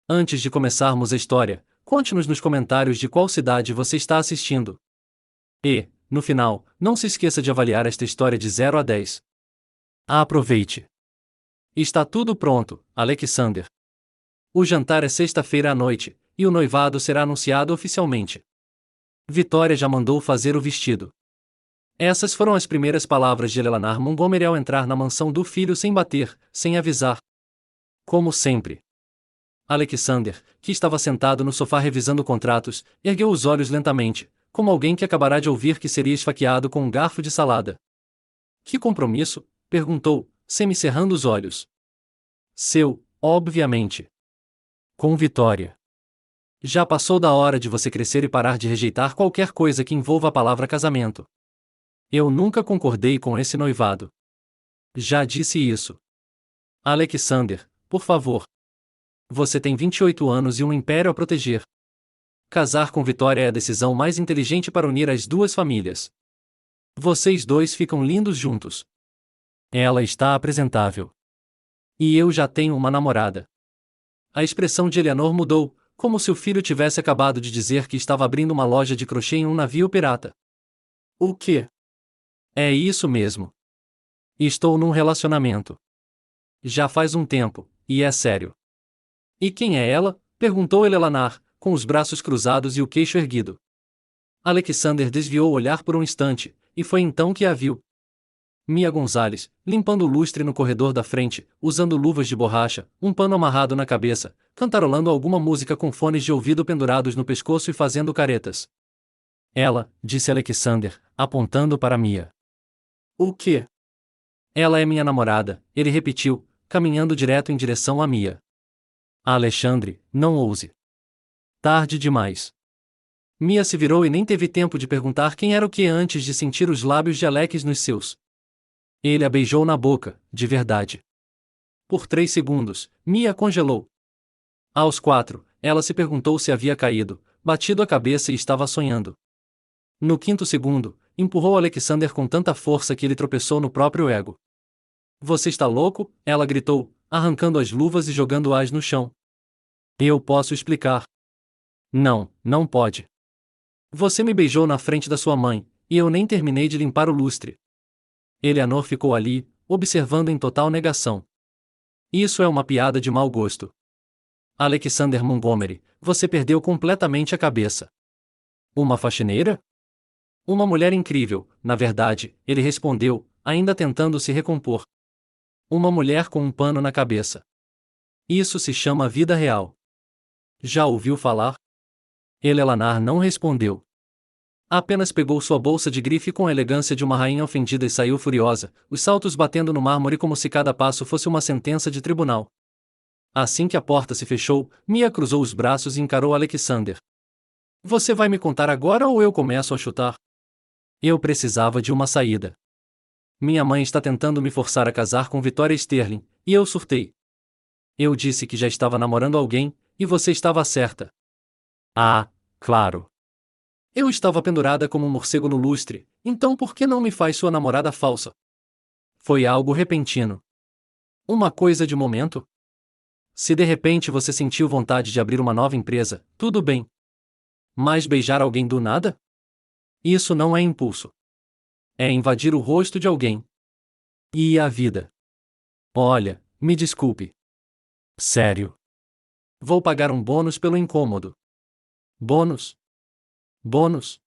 Antes de começarmos a história, conte-nos nos comentários de qual cidade você está assistindo. E, no final, não se esqueça de avaliar esta história de 0 a 10. Aproveite! Está tudo pronto, Alexander. O jantar é sexta-feira à noite, e o noivado será anunciado oficialmente. Vitória já mandou fazer o vestido. Essas foram as primeiras palavras de Eleanor Montgomery ao entrar na mansão do filho sem bater, sem avisar. Como sempre. Alexander, que estava sentado no sofá revisando contratos, ergueu os olhos lentamente, como alguém que acabará de ouvir que seria esfaqueado com um garfo de salada. Que compromisso? Perguntou, semicerrando os olhos. Seu, obviamente. Com Vitória. Já passou da hora de você crescer e parar de rejeitar qualquer coisa que envolva a palavra casamento. Eu nunca concordei com esse noivado. Já disse isso. Alexander, por favor. Você tem 28 anos e um império a proteger. Casar com Vitória é a decisão mais inteligente para unir as duas famílias. Vocês dois ficam lindos juntos. Ela está apresentável. E eu já tenho uma namorada. A expressão de Eleanor mudou, como se o filho tivesse acabado de dizer que estava abrindo uma loja de crochê em um navio pirata. O quê? É isso mesmo. Estou num relacionamento. Já faz um tempo, e é sério. E quem é ela? Perguntou Eleanor, com os braços cruzados e o queixo erguido. Alexander desviou o olhar por um instante, e foi então que a viu. Mia Gonzalez, limpando o lustre no corredor da frente, usando luvas de borracha, um pano amarrado na cabeça, cantarolando alguma música com fones de ouvido pendurados no pescoço e fazendo caretas. Ela, disse Alexander, apontando para Mia. O quê? Ela é minha namorada, ele repetiu, caminhando direto em direção a Mia. Alexandre, não ouse. Tarde demais. Mia se virou e nem teve tempo de perguntar quem era o que antes de sentir os lábios de Alex nos seus. Ele a beijou na boca, de verdade. Por 3 segundos, Mia congelou. Aos 4, ela se perguntou se havia caído, batido a cabeça e estava sonhando. No 5º segundo, empurrou Alexander com tanta força que ele tropeçou no próprio ego. Você está louco? Ela gritou, arrancando as luvas e jogando-as no chão. Eu posso explicar. Não, não pode. Você me beijou na frente da sua mãe, e eu nem terminei de limpar o lustre. Eleanor ficou ali, observando em total negação. Isso é uma piada de mau gosto. Alexander Montgomery, você perdeu completamente a cabeça. Uma faxineira? Uma mulher incrível, na verdade, ele respondeu, ainda tentando se recompor. Uma mulher com um pano na cabeça. Isso se chama vida real. Já ouviu falar? Eleanor não respondeu. Apenas pegou sua bolsa de grife com a elegância de uma rainha ofendida e saiu furiosa, os saltos batendo no mármore como se cada passo fosse uma sentença de tribunal. Assim que a porta se fechou, Mia cruzou os braços e encarou Alexander. Você vai me contar agora ou eu começo a chutar? Eu precisava de uma saída. Minha mãe está tentando me forçar a casar com Victoria Sterling, e eu surtei. Eu disse que já estava namorando alguém, e você estava certa. Ah, claro. Eu estava pendurada como um morcego no lustre, então por que não me faz sua namorada falsa? Foi algo repentino. Uma coisa de momento? Se de repente você sentiu vontade de abrir uma nova empresa, tudo bem. Mas beijar alguém do nada? Isso não é impulso. É invadir o rosto de alguém. E a vida? Olha, me desculpe. Sério. Vou pagar um bônus pelo incômodo. Bônus? Bônus?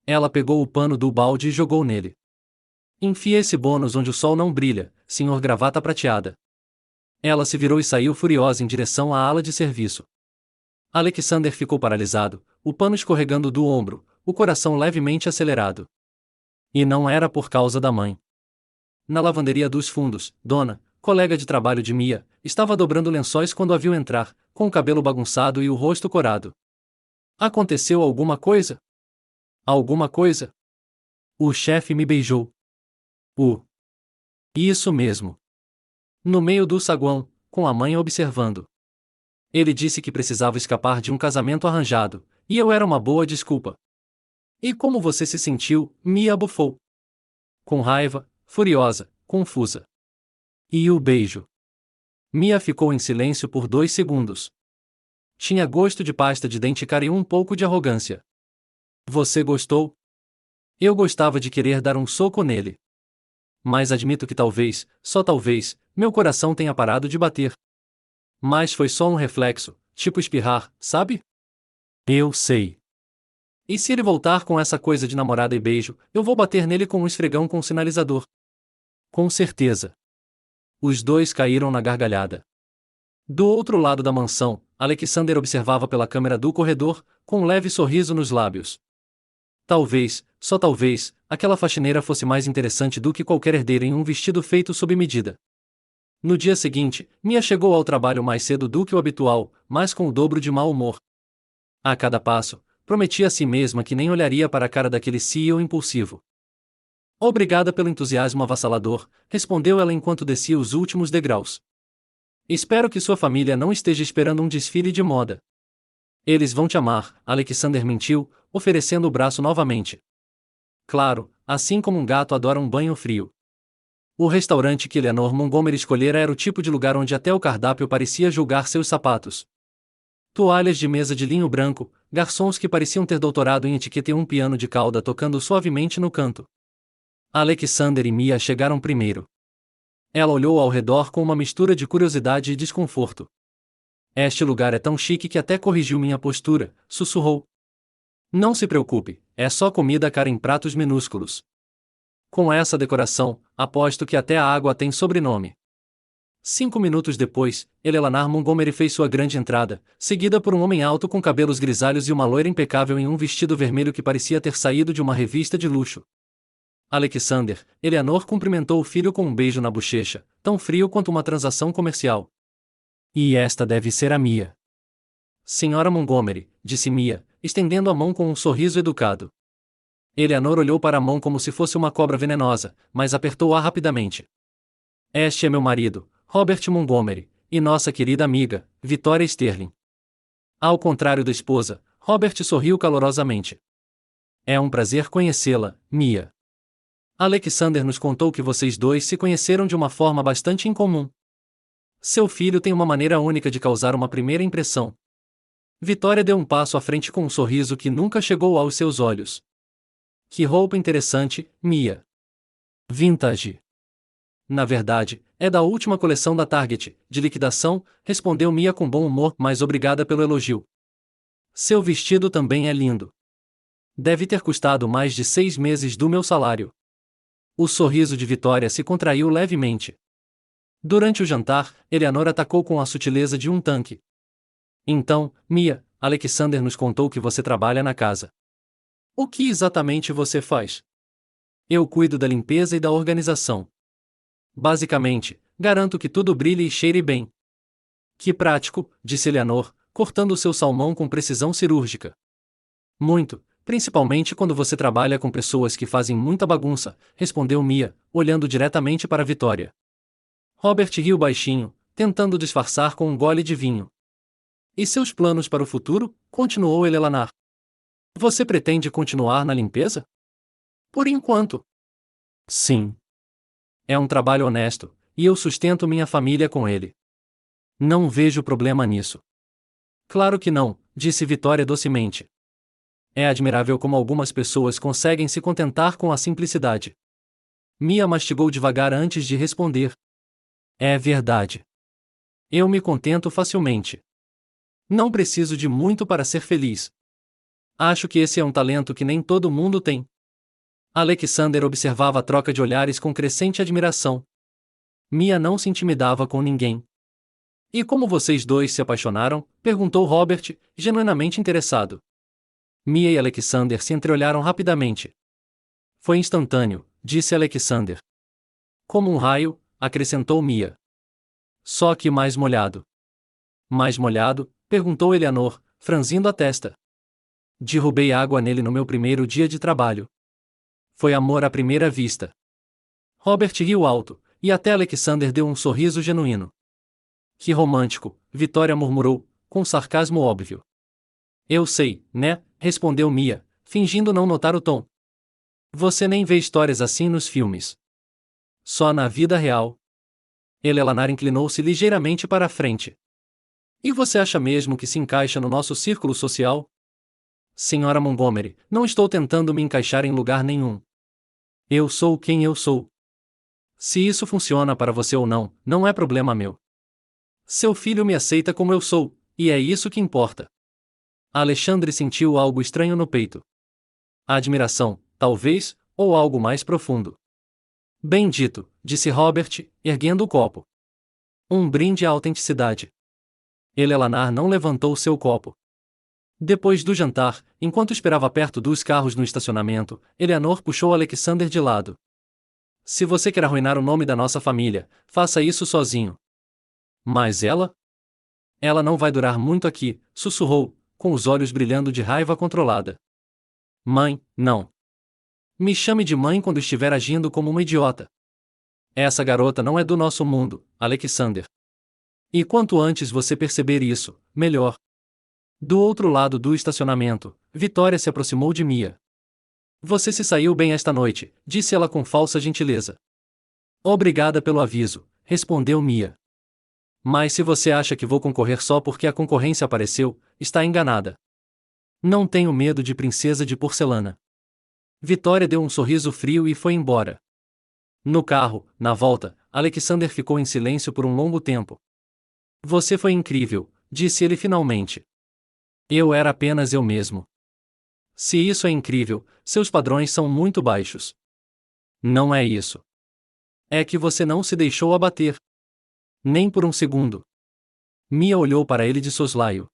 Ela pegou o pano do balde e jogou nele. Enfia esse bônus onde o sol não brilha, senhor gravata prateada. Ela se virou e saiu furiosa em direção à ala de serviço. Alexander ficou paralisado, o pano escorregando do ombro, o coração levemente acelerado. E não era por causa da mãe. Na lavanderia dos fundos, Dona, colega de trabalho de Mia, estava dobrando lençóis quando a viu entrar, com o cabelo bagunçado e o rosto corado. Aconteceu alguma coisa? Alguma coisa? O chefe me beijou. Isso mesmo. No meio do saguão, com a mãe observando. Ele disse que precisava escapar de um casamento arranjado, e eu era uma boa desculpa. E como você se sentiu? Mia bufou. Com raiva, furiosa, confusa. E o beijo? Mia ficou em silêncio por 2 segundos. Tinha gosto de pasta de dente cara e um pouco de arrogância. Você gostou? Eu gostava de querer dar um soco nele. Mas admito que talvez, só talvez, meu coração tenha parado de bater. Mas foi só um reflexo, tipo espirrar, sabe? Eu sei. E se ele voltar com essa coisa de namorada e beijo, eu vou bater nele com um esfregão com sinalizador. Com certeza. Os dois caíram na gargalhada. Do outro lado da mansão, Alexander observava pela câmera do corredor, com um leve sorriso nos lábios. Talvez, só talvez, aquela faxineira fosse mais interessante do que qualquer herdeira em um vestido feito sob medida. No dia seguinte, Mia chegou ao trabalho mais cedo do que o habitual, mas com o dobro de mau humor. A cada passo, prometia a si mesma que nem olharia para a cara daquele CEO impulsivo. Obrigada pelo entusiasmo avassalador, respondeu ela enquanto descia os últimos degraus. Espero que sua família não esteja esperando um desfile de moda. Eles vão te amar, Alexander mentiu, oferecendo o braço novamente. Claro, assim como um gato adora um banho frio. O restaurante que Eleanor Montgomery escolhera era o tipo de lugar onde até o cardápio parecia julgar seus sapatos. Toalhas de mesa de linho branco, garçons que pareciam ter doutorado em etiqueta e um piano de cauda tocando suavemente no canto. Alexander e Mia chegaram primeiro. Ela olhou ao redor com uma mistura de curiosidade e desconforto. Este lugar é tão chique que até corrigiu minha postura, sussurrou. Não se preocupe, é só comida cara em pratos minúsculos. Com essa decoração, aposto que até a água tem sobrenome. 5 minutos depois, Eleanor Montgomery fez sua grande entrada, seguida por um homem alto com cabelos grisalhos e uma loira impecável em um vestido vermelho que parecia ter saído de uma revista de luxo. Alexander, Eleanor cumprimentou o filho com um beijo na bochecha, tão frio quanto uma transação comercial. E esta deve ser a Mia. Senhora Montgomery, disse Mia, estendendo a mão com um sorriso educado. Eleanor olhou para a mão como se fosse uma cobra venenosa, mas apertou-a rapidamente. Este é meu marido, Robert Montgomery, e nossa querida amiga, Victoria Sterling. Ao contrário da esposa, Robert sorriu calorosamente. É um prazer conhecê-la, Mia. Alexander nos contou que vocês dois se conheceram de uma forma bastante incomum. Seu filho tem uma maneira única de causar uma primeira impressão. Victoria deu um passo à frente com um sorriso que nunca chegou aos seus olhos. Que roupa interessante, Mia. Vintage. Na verdade, é da última coleção da Target, de liquidação, respondeu Mia com bom humor, mas obrigada pelo elogio. Seu vestido também é lindo. Deve ter custado mais de 6 meses do meu salário. O sorriso de Victoria se contraiu levemente. Durante o jantar, Eleanor atacou com a sutileza de um tanque. Então, Mia, Alexander nos contou que você trabalha na casa. O que exatamente você faz? Eu cuido da limpeza e da organização. Basicamente, garanto que tudo brilhe e cheire bem. Que prático, disse Eleanor, cortando o seu salmão com precisão cirúrgica. Muito, principalmente quando você trabalha com pessoas que fazem muita bagunça, respondeu Mia, olhando diretamente para Victoria. Robert riu baixinho, tentando disfarçar com um gole de vinho. E seus planos para o futuro? Continuou Eleanor. Você pretende continuar na limpeza? Por enquanto. Sim. É um trabalho honesto, e eu sustento minha família com ele. Não vejo problema nisso. Claro que não, disse Victoria docemente. É admirável como algumas pessoas conseguem se contentar com a simplicidade. Mia mastigou devagar antes de responder. É verdade. Eu me contento facilmente. Não preciso de muito para ser feliz. Acho que esse é um talento que nem todo mundo tem. Alexander observava a troca de olhares com crescente admiração. Mia não se intimidava com ninguém. E como vocês dois se apaixonaram? Perguntou Robert, genuinamente interessado. Mia e Alexander se entreolharam rapidamente. Foi instantâneo, disse Alexander. Como um raio, acrescentou Mia. Só que mais molhado. Mais molhado? Perguntou Eleanor, franzindo a testa. Derrubei água nele no meu primeiro dia de trabalho. Foi amor à primeira vista. Robert riu alto, e até Alexander deu um sorriso genuíno. Que romântico, Victoria murmurou, com sarcasmo óbvio. Eu sei, né? Respondeu Mia, fingindo não notar o tom. Você nem vê histórias assim nos filmes. Só na vida real. Eleanor inclinou-se ligeiramente para a frente. E você acha mesmo que se encaixa no nosso círculo social? Senhora Montgomery, não estou tentando me encaixar em lugar nenhum. Eu sou quem eu sou. Se isso funciona para você ou não, não é problema meu. Seu filho me aceita como eu sou, e é isso que importa. Alexandre sentiu algo estranho no peito. Admiração, talvez, ou algo mais profundo. Bem dito, disse Robert, erguendo o copo. Um brinde à autenticidade. Eleanor não levantou seu copo. Depois do jantar, enquanto esperava perto dos carros no estacionamento, Eleanor puxou Alexander de lado. Se você quer arruinar o nome da nossa família, faça isso sozinho. Mas ela? Ela não vai durar muito aqui, sussurrou, com os olhos brilhando de raiva controlada. Mãe, não. Me chame de mãe quando estiver agindo como uma idiota. Essa garota não é do nosso mundo, Alexander. E quanto antes você perceber isso, melhor. Do outro lado do estacionamento, Vitória se aproximou de Mia. Você se saiu bem esta noite, disse ela com falsa gentileza. Obrigada pelo aviso, respondeu Mia. Mas se você acha que vou concorrer só porque a concorrência apareceu, está enganada. Não tenho medo de princesa de porcelana. Vitória deu um sorriso frio e foi embora. No carro, na volta, Alexander ficou em silêncio por um longo tempo. Você foi incrível, disse ele finalmente. Eu era apenas eu mesmo. Se isso é incrível, seus padrões são muito baixos. Não é isso. É que você não se deixou abater. Nem por um segundo. Mia olhou para ele de soslaio.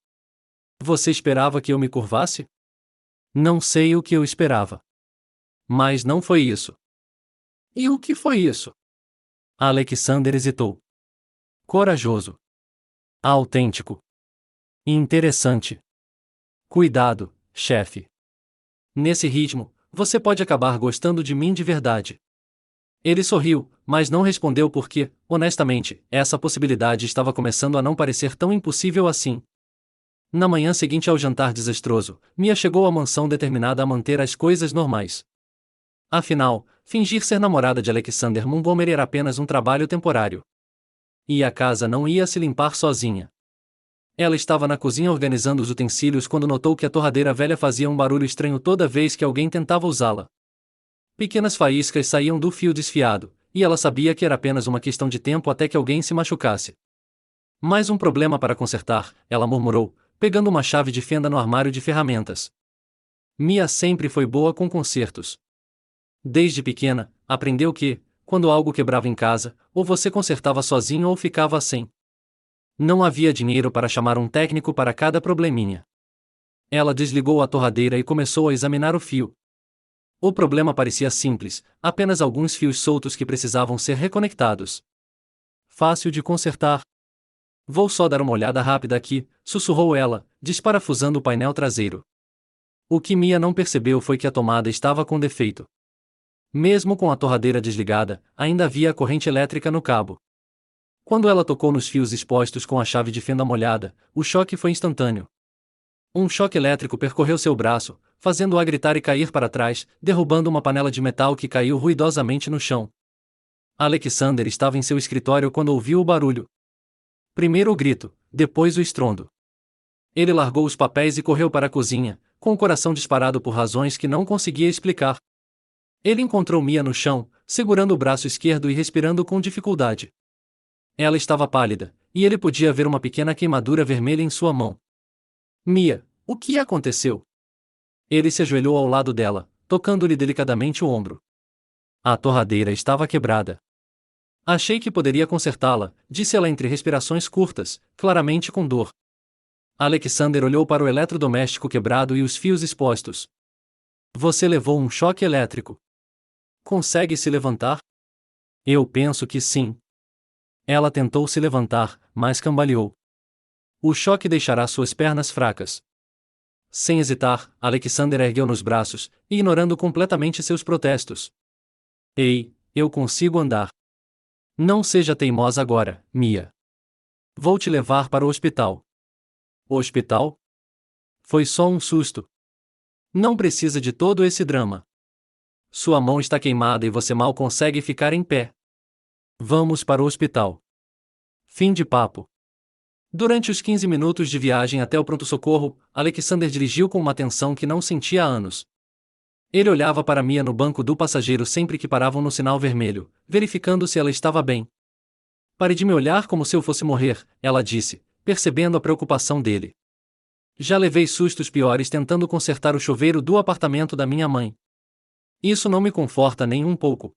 Você esperava que eu me curvasse? Não sei o que eu esperava. Mas não foi isso. E o que foi isso? Alexander hesitou. Corajoso. Autêntico. Interessante. Cuidado, chefe. Nesse ritmo, você pode acabar gostando de mim de verdade. Ele sorriu, mas não respondeu porque, honestamente, essa possibilidade estava começando a não parecer tão impossível assim. Na manhã seguinte ao jantar desastroso, Mia chegou à mansão determinada a manter as coisas normais. Afinal, fingir ser namorada de Alexander Montgomery era apenas um trabalho temporário. E a casa não ia se limpar sozinha. Ela estava na cozinha organizando os utensílios quando notou que a torradeira velha fazia um barulho estranho toda vez que alguém tentava usá-la. Pequenas faíscas saíam do fio desfiado, e ela sabia que era apenas uma questão de tempo até que alguém se machucasse. Mais um problema para consertar, ela murmurou, pegando uma chave de fenda no armário de ferramentas. Mia sempre foi boa com consertos. Desde pequena, aprendeu que, quando algo quebrava em casa, ou você consertava sozinho ou ficava sem. Não havia dinheiro para chamar um técnico para cada probleminha. Ela desligou a torradeira e começou a examinar o fio. O problema parecia simples, apenas alguns fios soltos que precisavam ser reconectados. Fácil de consertar. Vou só dar uma olhada rápida aqui, sussurrou ela, desparafusando o painel traseiro. O que Mia não percebeu foi que a tomada estava com defeito. Mesmo com a torradeira desligada, ainda havia a corrente elétrica no cabo. Quando ela tocou nos fios expostos com a chave de fenda molhada, o choque foi instantâneo. Um choque elétrico percorreu seu braço, fazendo-a gritar e cair para trás, derrubando uma panela de metal que caiu ruidosamente no chão. Alexander estava em seu escritório quando ouviu o barulho. Primeiro o grito, depois o estrondo. Ele largou os papéis e correu para a cozinha, com o coração disparado por razões que não conseguia explicar. Ele encontrou Mia no chão, segurando o braço esquerdo e respirando com dificuldade. Ela estava pálida, e ele podia ver uma pequena queimadura vermelha em sua mão. Mia, o que aconteceu? Ele se ajoelhou ao lado dela, tocando-lhe delicadamente o ombro. A torradeira estava quebrada. Achei que poderia consertá-la, disse ela entre respirações curtas, claramente com dor. Alexander olhou para o eletrodoméstico quebrado e os fios expostos. Você levou um choque elétrico. Consegue se levantar? Eu penso que sim. Ela tentou se levantar, mas cambaleou. O choque deixará suas pernas fracas. Sem hesitar, Alexander ergueu nos braços, ignorando completamente seus protestos. Ei, eu consigo andar. Não seja teimosa agora, Mia. Vou te levar para o hospital. O hospital? Foi só um susto. Não precisa de todo esse drama. Sua mão está queimada e você mal consegue ficar em pé. Vamos para o hospital. Fim de papo. Durante os 15 minutos de viagem até o pronto-socorro, Alexander dirigiu com uma atenção que não sentia há anos. Ele olhava para Mia no banco do passageiro sempre que paravam no sinal vermelho, verificando se ela estava bem. "Pare de me olhar como se eu fosse morrer", ela disse, percebendo a preocupação dele. "Já levei sustos piores tentando consertar o chuveiro do apartamento da minha mãe. Isso não me conforta nem um pouco.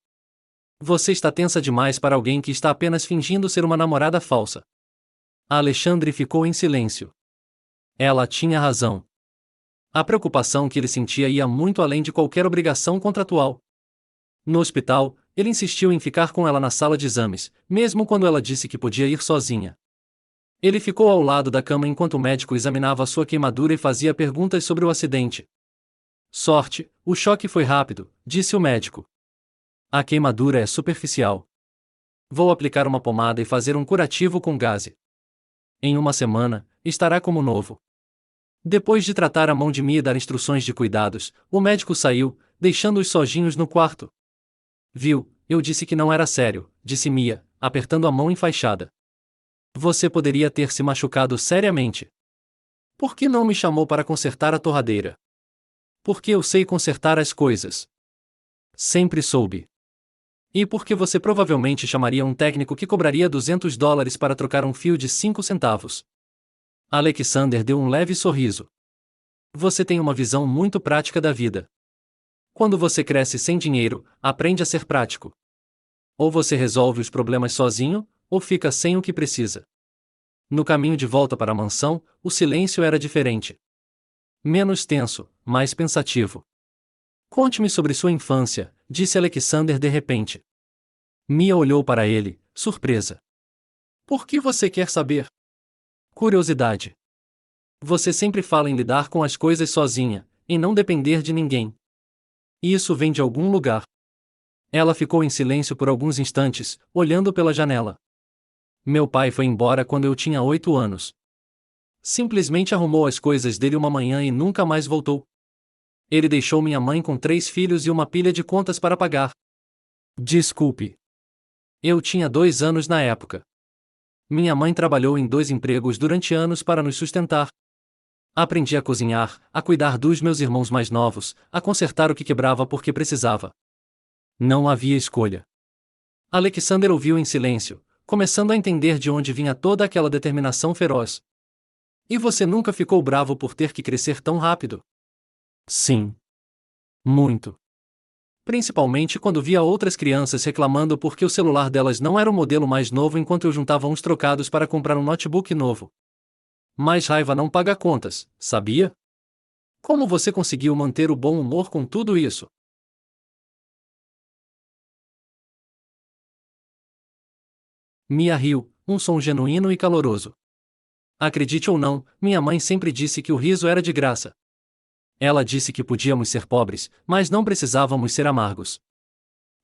Você está tensa demais para alguém que está apenas fingindo ser uma namorada falsa." Alexandre ficou em silêncio. Ela tinha razão. A preocupação que ele sentia ia muito além de qualquer obrigação contratual. No hospital, ele insistiu em ficar com ela na sala de exames, mesmo quando ela disse que podia ir sozinha. Ele ficou ao lado da cama enquanto o médico examinava sua queimadura e fazia perguntas sobre o acidente. "Sorte, o choque foi rápido", disse o médico. "A queimadura é superficial. Vou aplicar uma pomada e fazer um curativo com gaze. Em uma semana, estará como novo." Depois de tratar a mão de Mia e dar instruções de cuidados, o médico saiu, deixando-os sozinhos no quarto. "Viu, eu disse que não era sério", disse Mia, apertando a mão enfaixada. "Você poderia ter se machucado seriamente. Por que não me chamou para consertar a torradeira?" "Porque eu sei consertar as coisas. Sempre soube." "E porque você provavelmente chamaria um técnico que cobraria $200 para trocar um fio de 5 centavos. Alexander deu um leve sorriso. "Você tem uma visão muito prática da vida. Quando você cresce sem dinheiro, aprende a ser prático. Ou você resolve os problemas sozinho, ou fica sem o que precisa." No caminho de volta para a mansão, o silêncio era diferente. Menos tenso, mais pensativo. "Conte-me sobre sua infância", disse Alexander de repente. Mia olhou para ele, surpresa. "Por que você quer saber?" "Curiosidade. Você sempre fala em lidar com as coisas sozinha, em não depender de ninguém. Isso vem de algum lugar." Ela ficou em silêncio por alguns instantes, olhando pela janela. "Meu pai foi embora quando eu tinha 8 anos. Simplesmente arrumou as coisas dele uma manhã e nunca mais voltou. Ele deixou minha mãe com 3 filhos e uma pilha de contas para pagar." "Desculpe. Eu tinha 2 anos na época. Minha mãe trabalhou em 2 empregos durante anos para nos sustentar. Aprendi a cozinhar, a cuidar dos meus irmãos mais novos, a consertar o que quebrava porque precisava. Não havia escolha." Alexander ouviu em silêncio, começando a entender de onde vinha toda aquela determinação feroz. "E você nunca ficou bravo por ter que crescer tão rápido?" "Sim. Muito. Principalmente quando via outras crianças reclamando porque o celular delas não era o modelo mais novo enquanto eu juntava uns trocados para comprar um notebook novo. Mas raiva não paga contas, sabia? Como você conseguiu manter o bom humor com tudo isso?" Mia riu, um som genuíno e caloroso. Acredite ou não, minha mãe sempre disse que o riso era de graça. Ela disse que podíamos ser pobres, mas não precisávamos ser amargos.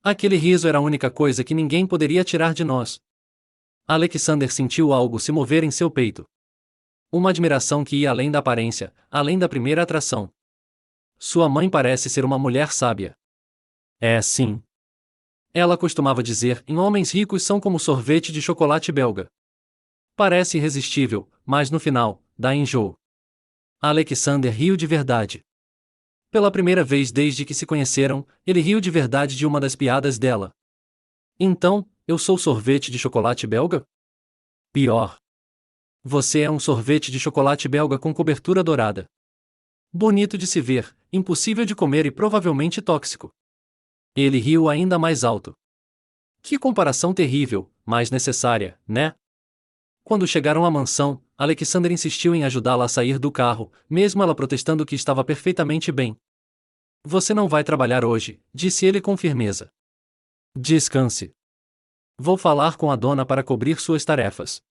Aquele riso era a única coisa que ninguém poderia tirar de nós. Alexander sentiu algo se mover em seu peito. Uma admiração que ia além da aparência, além da primeira atração. "Sua mãe parece ser uma mulher sábia." "É sim." Ela costumava dizer: "Homens ricos são como sorvete de chocolate belga. Parece irresistível, mas no final, dá enjoo." Alexander riu de verdade. Pela primeira vez desde que se conheceram, ele riu de verdade de uma das piadas dela. "Então, eu sou sorvete de chocolate belga?" "Pior. Você é um sorvete de chocolate belga com cobertura dourada. Bonito de se ver, impossível de comer e provavelmente tóxico." Ele riu ainda mais alto. Que comparação terrível, mas necessária, né? Quando chegaram à mansão, Alexander insistiu em ajudá-la a sair do carro, mesmo ela protestando que estava perfeitamente bem. "Você não vai trabalhar hoje", disse ele com firmeza. "Descanse. Vou falar com a dona para cobrir suas tarefas."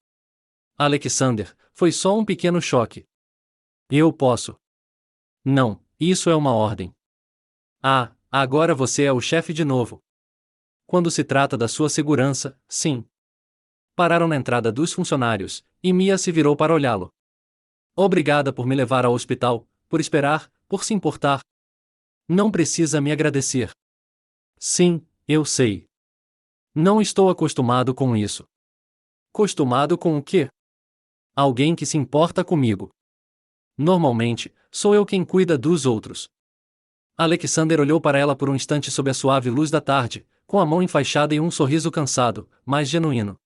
"Alexander, foi só um pequeno choque." "Eu posso." "Não, isso é uma ordem." "Ah, agora você é o chefe de novo." "Quando se trata da sua segurança, sim." Pararam na entrada dos funcionários, e Mia se virou para olhá-lo. "Obrigada por me levar ao hospital, por esperar, por se importar." "Não precisa me agradecer." "Sim, eu sei. Não estou acostumado com isso." "Acostumado com o quê?" Alguém que se importa comigo. Normalmente, sou eu quem cuida dos outros. Alexander olhou para ela por um instante sob a suave luz da tarde, com a mão enfaixada e um sorriso cansado, mas genuíno.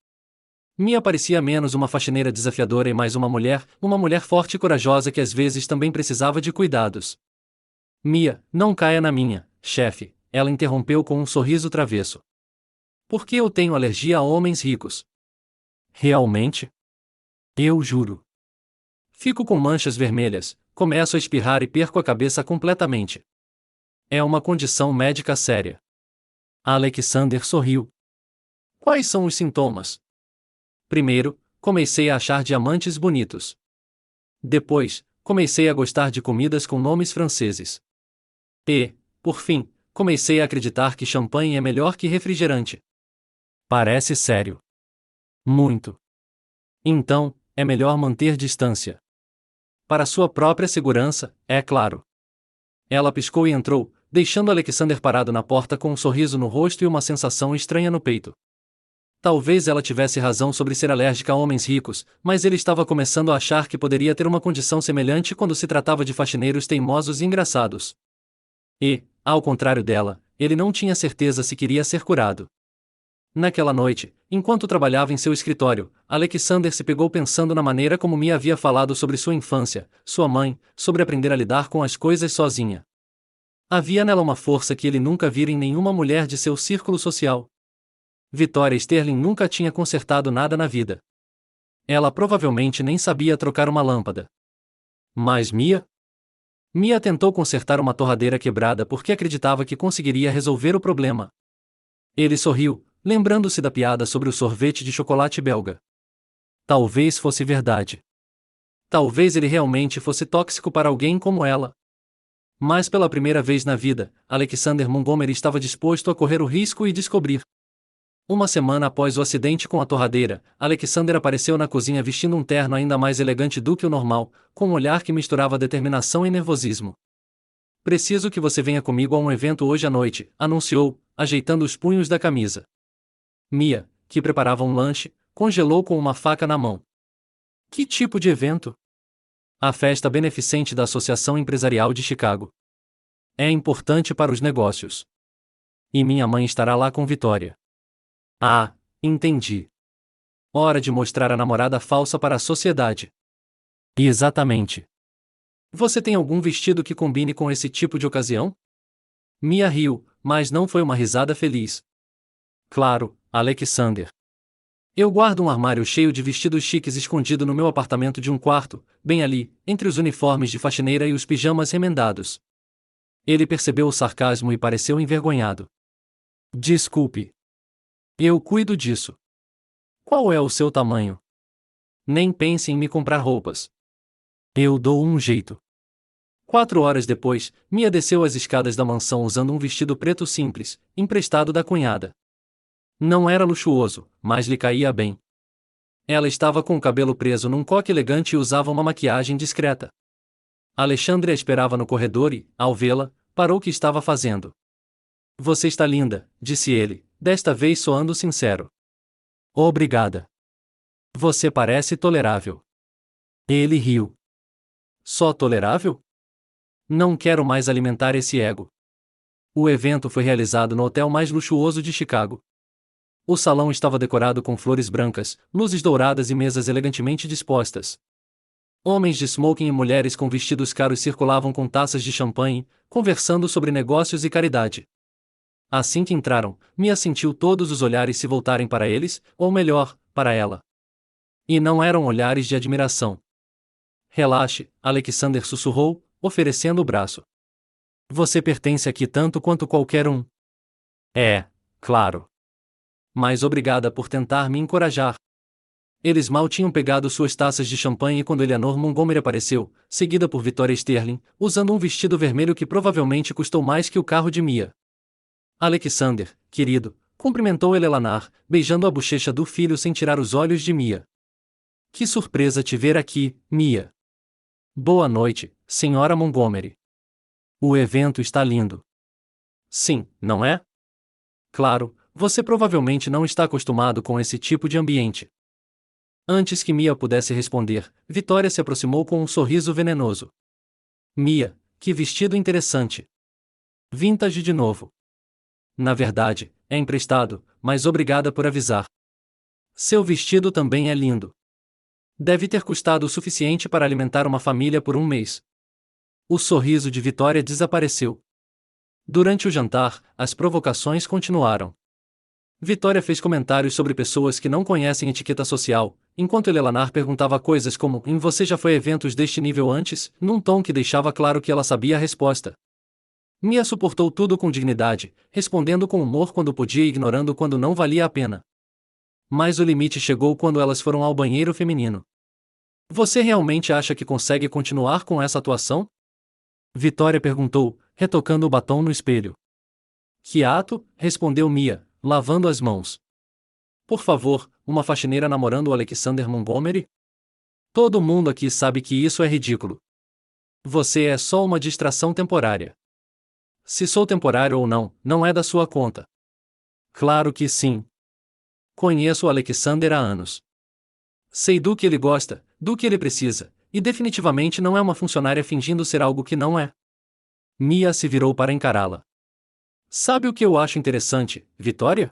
Mia parecia menos uma faxineira desafiadora e mais uma mulher forte e corajosa que às vezes também precisava de cuidados. Mia, não caia na minha, chefe, ela interrompeu com um sorriso travesso. Por que eu tenho alergia a homens ricos? Realmente? Eu juro. Fico com manchas vermelhas, começo a espirrar e perco a cabeça completamente. É uma condição médica séria. Alexander sorriu. Quais são os sintomas? Primeiro, comecei a achar diamantes bonitos. Depois, comecei a gostar de comidas com nomes franceses. E, por fim, comecei a acreditar que champanhe é melhor que refrigerante. Parece sério. Muito. Então, é melhor manter distância. Para sua própria segurança, é claro. Ela piscou e entrou, deixando Alexander parado na porta com um sorriso no rosto e uma sensação estranha no peito. Talvez ela tivesse razão sobre ser alérgica a homens ricos, mas ele estava começando a achar que poderia ter uma condição semelhante quando se tratava de faxineiros teimosos e engraçados. E, ao contrário dela, ele não tinha certeza se queria ser curado. Naquela noite, enquanto trabalhava em seu escritório, Alexander se pegou pensando na maneira como Mia havia falado sobre sua infância, sua mãe, sobre aprender a lidar com as coisas sozinha. Havia nela uma força que ele nunca vira em nenhuma mulher de seu círculo social. Victoria Sterling nunca tinha consertado nada na vida. Ela provavelmente nem sabia trocar uma lâmpada. Mas Mia? Mia tentou consertar uma torradeira quebrada porque acreditava que conseguiria resolver o problema. Ele sorriu, lembrando-se da piada sobre o sorvete de chocolate belga. Talvez fosse verdade. Talvez ele realmente fosse tóxico para alguém como ela. Mas pela primeira vez na vida, Alexander Montgomery estava disposto a correr o risco e descobrir. Uma semana após o acidente com a torradeira, Alexander apareceu na cozinha vestindo um terno ainda mais elegante do que o normal, com um olhar que misturava determinação e nervosismo. Preciso que você venha comigo a um evento hoje à noite, anunciou, ajeitando os punhos da camisa. Mia, que preparava um lanche, congelou com uma faca na mão. Que tipo de evento? A festa beneficente da Associação Empresarial de Chicago. É importante para os negócios. E minha mãe estará lá com Vitória. Ah, entendi. Hora de mostrar a namorada falsa para a sociedade. Exatamente. Você tem algum vestido que combine com esse tipo de ocasião? Mia riu, mas não foi uma risada feliz. Claro, Alexander. Eu guardo um armário cheio de vestidos chiques escondido no meu apartamento de um quarto, bem ali, entre os uniformes de faxineira e os pijamas remendados. Ele percebeu o sarcasmo e pareceu envergonhado. Desculpe. Eu cuido disso. Qual é o seu tamanho? Nem pense em me comprar roupas. Eu dou um jeito. 4 horas depois, Mia desceu as escadas da mansão usando um vestido preto simples, emprestado da cunhada. Não era luxuoso, mas lhe caía bem. Ela estava com o cabelo preso num coque elegante e usava uma maquiagem discreta. Alexandre a esperava no corredor e, ao vê-la, parou o que estava fazendo. Você está linda, disse ele, desta vez soando sincero. Obrigada. Você parece tolerável. Ele riu. Só tolerável? Não quero mais alimentar esse ego. O evento foi realizado no hotel mais luxuoso de Chicago. O salão estava decorado com flores brancas, luzes douradas e mesas elegantemente dispostas. Homens de smoking e mulheres com vestidos caros circulavam com taças de champanhe, conversando sobre negócios e caridade. Assim que entraram, Mia sentiu todos os olhares se voltarem para eles, ou melhor, para ela. E não eram olhares de admiração. Relaxe, Alexander sussurrou, oferecendo o braço. Você pertence aqui tanto quanto qualquer um. É, claro. Mas obrigada por tentar me encorajar. Eles mal tinham pegado suas taças de champanhe quando Eleanor Montgomery apareceu, seguida por Victoria Sterling, usando um vestido vermelho que provavelmente custou mais que o carro de Mia. Alexander, querido, cumprimentou Eleanor, beijando a bochecha do filho sem tirar os olhos de Mia. Que surpresa te ver aqui, Mia. Boa noite, senhora Montgomery. O evento está lindo. Sim, não é? Claro, você provavelmente não está acostumado com esse tipo de ambiente. Antes que Mia pudesse responder, Vitória se aproximou com um sorriso venenoso. Mia, que vestido interessante. Vintage de novo. Na verdade, é emprestado, mas obrigada por avisar. Seu vestido também é lindo. Deve ter custado o suficiente para alimentar uma família por um mês. O sorriso de Vitória desapareceu. Durante o jantar, as provocações continuaram. Vitória fez comentários sobre pessoas que não conhecem etiqueta social, enquanto Eleanor perguntava coisas como: você já foi a eventos deste nível antes?, num tom que deixava claro que ela sabia a resposta. Mia suportou tudo com dignidade, respondendo com humor quando podia e ignorando quando não valia a pena. Mas o limite chegou quando elas foram ao banheiro feminino. Você realmente acha que consegue continuar com essa atuação? Vitória perguntou, retocando o batom no espelho. Que ato? Respondeu Mia, lavando as mãos. Por favor, uma faxineira namorando o Alexander Montgomery? Todo mundo aqui sabe que isso é ridículo. Você é só uma distração temporária. Se sou temporário ou não, não é da sua conta. Claro que sim. Conheço o Alexander há anos. Sei do que ele gosta, do que ele precisa, e definitivamente não é uma funcionária fingindo ser algo que não é. Mia se virou para encará-la. Sabe o que eu acho interessante, Vitória?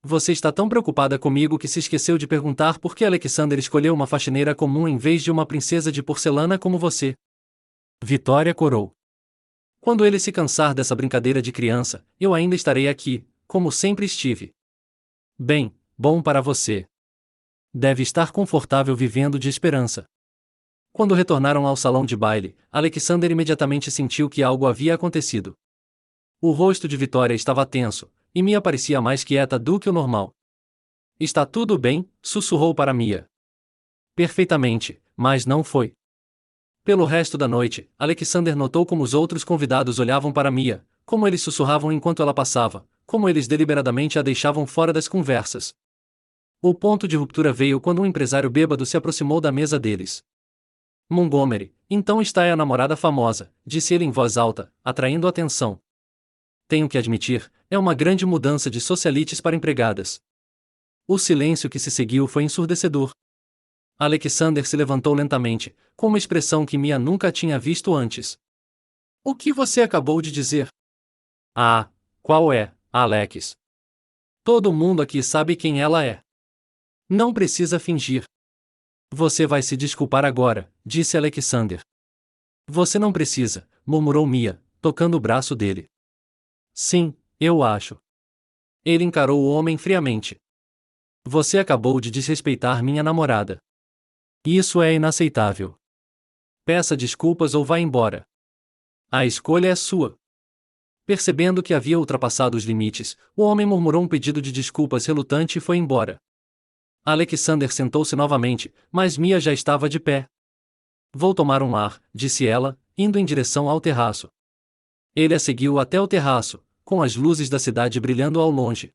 Você está tão preocupada comigo que se esqueceu de perguntar por que Alexander escolheu uma faxineira comum em vez de uma princesa de porcelana como você. Vitória corou. Quando ele se cansar dessa brincadeira de criança, eu ainda estarei aqui, como sempre estive. Bem, bom para você. Deve estar confortável vivendo de esperança. Quando retornaram ao salão de baile, Alexander imediatamente sentiu que algo havia acontecido. O rosto de Vitória estava tenso, e Mia parecia mais quieta do que o normal. Está tudo bem, sussurrou para Mia. Perfeitamente, mas não foi. Pelo resto da noite, Alexander notou como os outros convidados olhavam para Mia, como eles sussurravam enquanto ela passava, como eles deliberadamente a deixavam fora das conversas. O ponto de ruptura veio quando um empresário bêbado se aproximou da mesa deles. Montgomery, então está aí a namorada famosa, disse ele em voz alta, atraindo atenção. Tenho que admitir, é uma grande mudança de socialites para empregadas. O silêncio que se seguiu foi ensurdecedor. Alexander se levantou lentamente, com uma expressão que Mia nunca tinha visto antes. O que você acabou de dizer? Ah, qual é, Alex? Todo mundo aqui sabe quem ela é. Não precisa fingir. Você vai se desculpar agora, disse Alexander. Você não precisa, murmurou Mia, tocando o braço dele. Sim, eu acho. Ele encarou o homem friamente. Você acabou de desrespeitar minha namorada. Isso é inaceitável. Peça desculpas ou vá embora. A escolha é sua. Percebendo que havia ultrapassado os limites, o homem murmurou um pedido de desculpas relutante e foi embora. Alexander sentou-se novamente, mas Mia já estava de pé. Vou tomar um ar, disse ela, indo em direção ao terraço. Ele a seguiu até o terraço, com as luzes da cidade brilhando ao longe.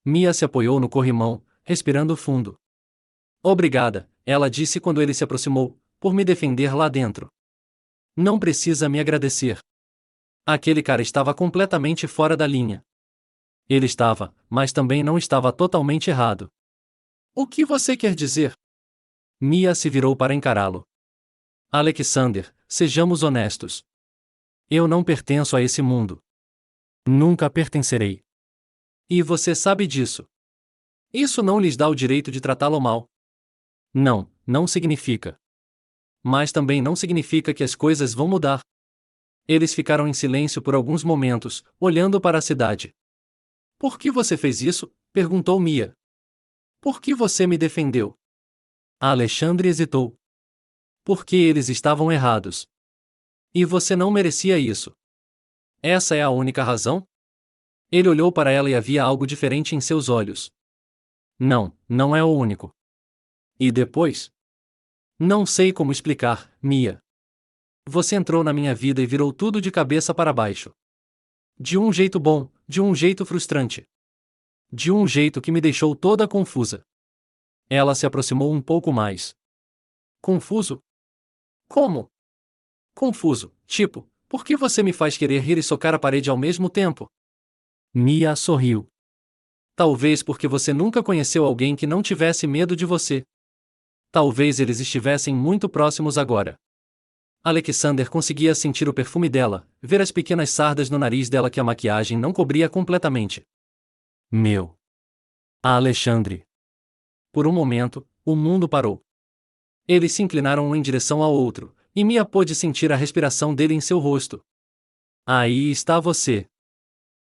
Mia se apoiou no corrimão, respirando fundo. Obrigada, ela disse quando ele se aproximou, por me defender lá dentro. Não precisa me agradecer. Aquele cara estava completamente fora da linha. Ele estava, mas também não estava totalmente errado. O que você quer dizer? Mia se virou para encará-lo. Alexander, sejamos honestos. Eu não pertenço a esse mundo. Nunca pertencerei. E você sabe disso. Isso não lhes dá o direito de tratá-lo mal. Não, não significa. Mas também não significa que as coisas vão mudar. Eles ficaram em silêncio por alguns momentos, olhando para a cidade. Por que você fez isso? Perguntou Mia. Por que você me defendeu? Alexandre hesitou. Porque eles estavam errados. E você não merecia isso. Essa é a única razão? Ele olhou para ela e havia algo diferente em seus olhos. Não, não é o único. E depois? Não sei como explicar, Mia. Você entrou na minha vida e virou tudo de cabeça para baixo. De um jeito bom, de um jeito frustrante. De um jeito que me deixou toda confusa. Ela se aproximou um pouco mais. Confuso? Como? Confuso, tipo, por que você me faz querer rir e socar a parede ao mesmo tempo? Mia sorriu. Talvez porque você nunca conheceu alguém que não tivesse medo de você. Talvez eles estivessem muito próximos agora. Alexander conseguia sentir o perfume dela, ver as pequenas sardas no nariz dela que a maquiagem não cobria completamente. Meu! A Alexandre! Por um momento, o mundo parou. Eles se inclinaram um em direção ao outro, e Mia pôde sentir a respiração dele em seu rosto. Aí está você!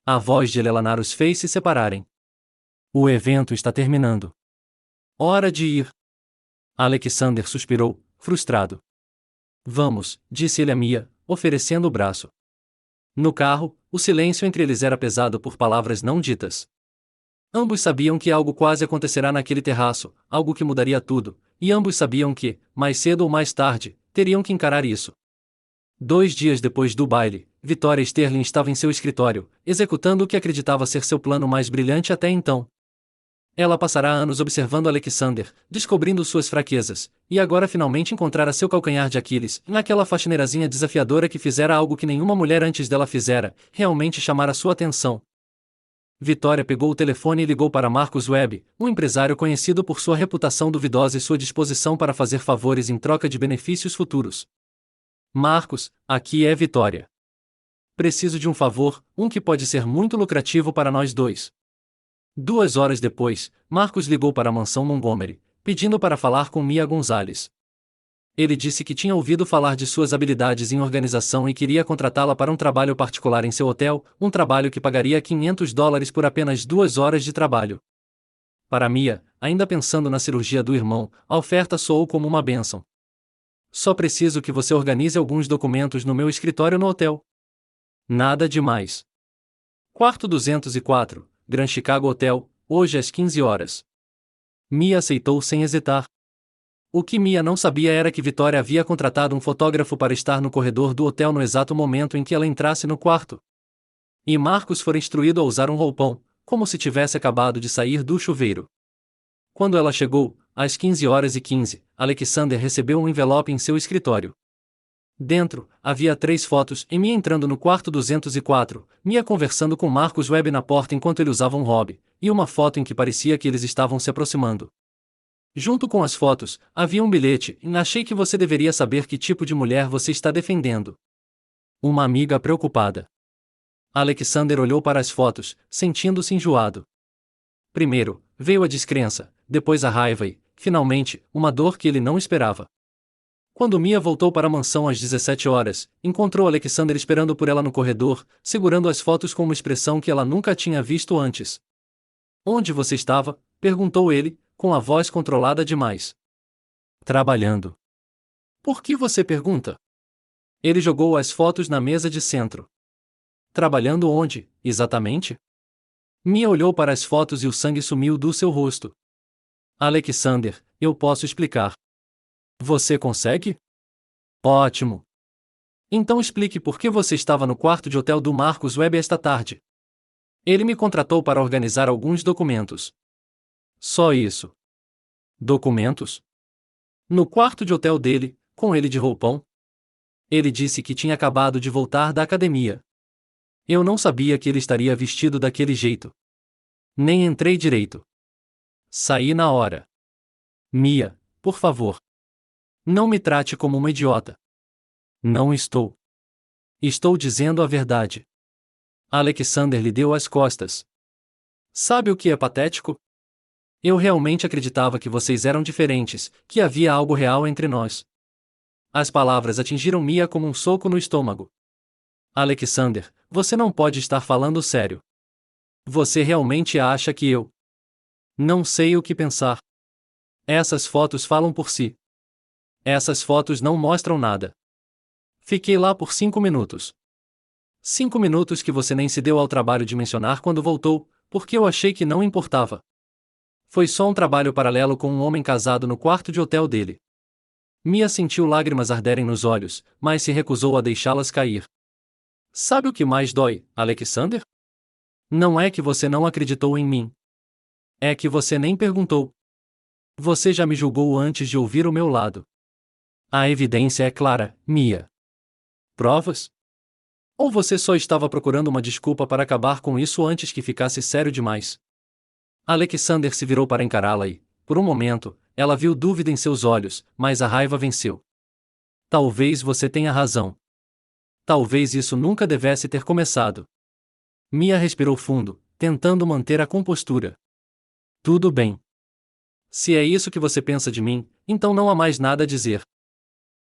A voz de Eleanor os fez se separarem. O evento está terminando. Hora de ir. Alexander suspirou, frustrado. Vamos, disse ele a Mia, oferecendo o braço. No carro, o silêncio entre eles era pesado por palavras não ditas. Ambos sabiam que algo quase acontecerá naquele terraço, algo que mudaria tudo, e ambos sabiam que, mais cedo ou mais tarde, teriam que encarar isso. 2 dias depois do baile, Victoria Sterling estava em seu escritório, executando o que acreditava ser seu plano mais brilhante até então. Ela passará anos observando Alexander, descobrindo suas fraquezas, e agora finalmente encontrara seu calcanhar de Aquiles, naquela faxineirazinha desafiadora que fizera algo que nenhuma mulher antes dela fizera, realmente chamara sua atenção. Victoria pegou o telefone e ligou para Marcus Webb, um empresário conhecido por sua reputação duvidosa e sua disposição para fazer favores em troca de benefícios futuros. Marcus, aqui é Victoria. Preciso de um favor, um que pode ser muito lucrativo para nós dois. 2 horas depois, Marcus ligou para a mansão Montgomery, pedindo para falar com Mia Gonzalez. Ele disse que tinha ouvido falar de suas habilidades em organização e queria contratá-la para um trabalho particular em seu hotel, um trabalho que pagaria $500 por apenas 2 horas de trabalho. Para Mia, ainda pensando na cirurgia do irmão, a oferta soou como uma bênção. Só preciso que você organize alguns documentos no meu escritório no hotel. Nada demais. Quarto 204, Grand Chicago Hotel, hoje às 15 horas. Mia aceitou sem hesitar. O que Mia não sabia era que Victoria havia contratado um fotógrafo para estar no corredor do hotel no exato momento em que ela entrasse no quarto. E Marcus fora instruído a usar um roupão, como se tivesse acabado de sair do chuveiro. Quando ela chegou, às 15h15, Alexander recebeu um envelope em seu escritório. Dentro, havia 3 fotos e Mia entrando no quarto 204, Mia conversando com Marcus Webb na porta enquanto ele usava um hobby, e uma foto em que parecia que eles estavam se aproximando. Junto com as fotos, havia um bilhete, e achei que você deveria saber que tipo de mulher você está defendendo. Uma amiga preocupada. Alexander olhou para as fotos, sentindo-se enjoado. Primeiro, veio a descrença, depois a raiva e, finalmente, uma dor que ele não esperava. Quando Mia voltou para a mansão às 17 horas, encontrou Alexander esperando por ela no corredor, segurando as fotos com uma expressão que ela nunca tinha visto antes. Onde você estava? Perguntou ele, com a voz controlada demais. Trabalhando. Por que você pergunta? Ele jogou as fotos na mesa de centro. Trabalhando onde, exatamente? Mia olhou para as fotos e o sangue sumiu do seu rosto. Alexander, eu posso explicar. Você consegue? Ótimo. Então explique por que você estava no quarto de hotel do Marcus Webb esta tarde. Ele me contratou para organizar alguns documentos. Só isso. Documentos? No quarto de hotel dele, com ele de roupão? Ele disse que tinha acabado de voltar da academia. Eu não sabia que ele estaria vestido daquele jeito. Nem entrei direito. Saí na hora. Mia, por favor. Não me trate como uma idiota. Não estou. Estou dizendo a verdade. Alexander lhe deu as costas. Sabe o que é patético? Eu realmente acreditava que vocês eram diferentes, que havia algo real entre nós. As palavras atingiram Mia como um soco no estômago. Alexander, você não pode estar falando sério. Você realmente acha que eu... Não sei o que pensar. Essas fotos falam por si. Essas fotos não mostram nada. Fiquei lá por 5 minutos. 5 minutos que você nem se deu ao trabalho de mencionar quando voltou, porque eu achei que não importava. Foi só um trabalho paralelo com um homem casado no quarto de hotel dele. Mia sentiu lágrimas arderem nos olhos, mas se recusou a deixá-las cair. Sabe o que mais dói, Alexander? Não é que você não acreditou em mim. É que você nem perguntou. Você já me julgou antes de ouvir o meu lado. A evidência é clara, Mia. Provas? Ou você só estava procurando uma desculpa para acabar com isso antes que ficasse sério demais? Alexander se virou para encará-la e, Por um momento, ela viu dúvida em seus olhos, mas a raiva venceu. Talvez você tenha razão. Talvez isso nunca devesse ter começado. Mia respirou fundo, tentando manter a compostura. Tudo bem. Se é isso que você pensa de mim, então não há mais nada a dizer.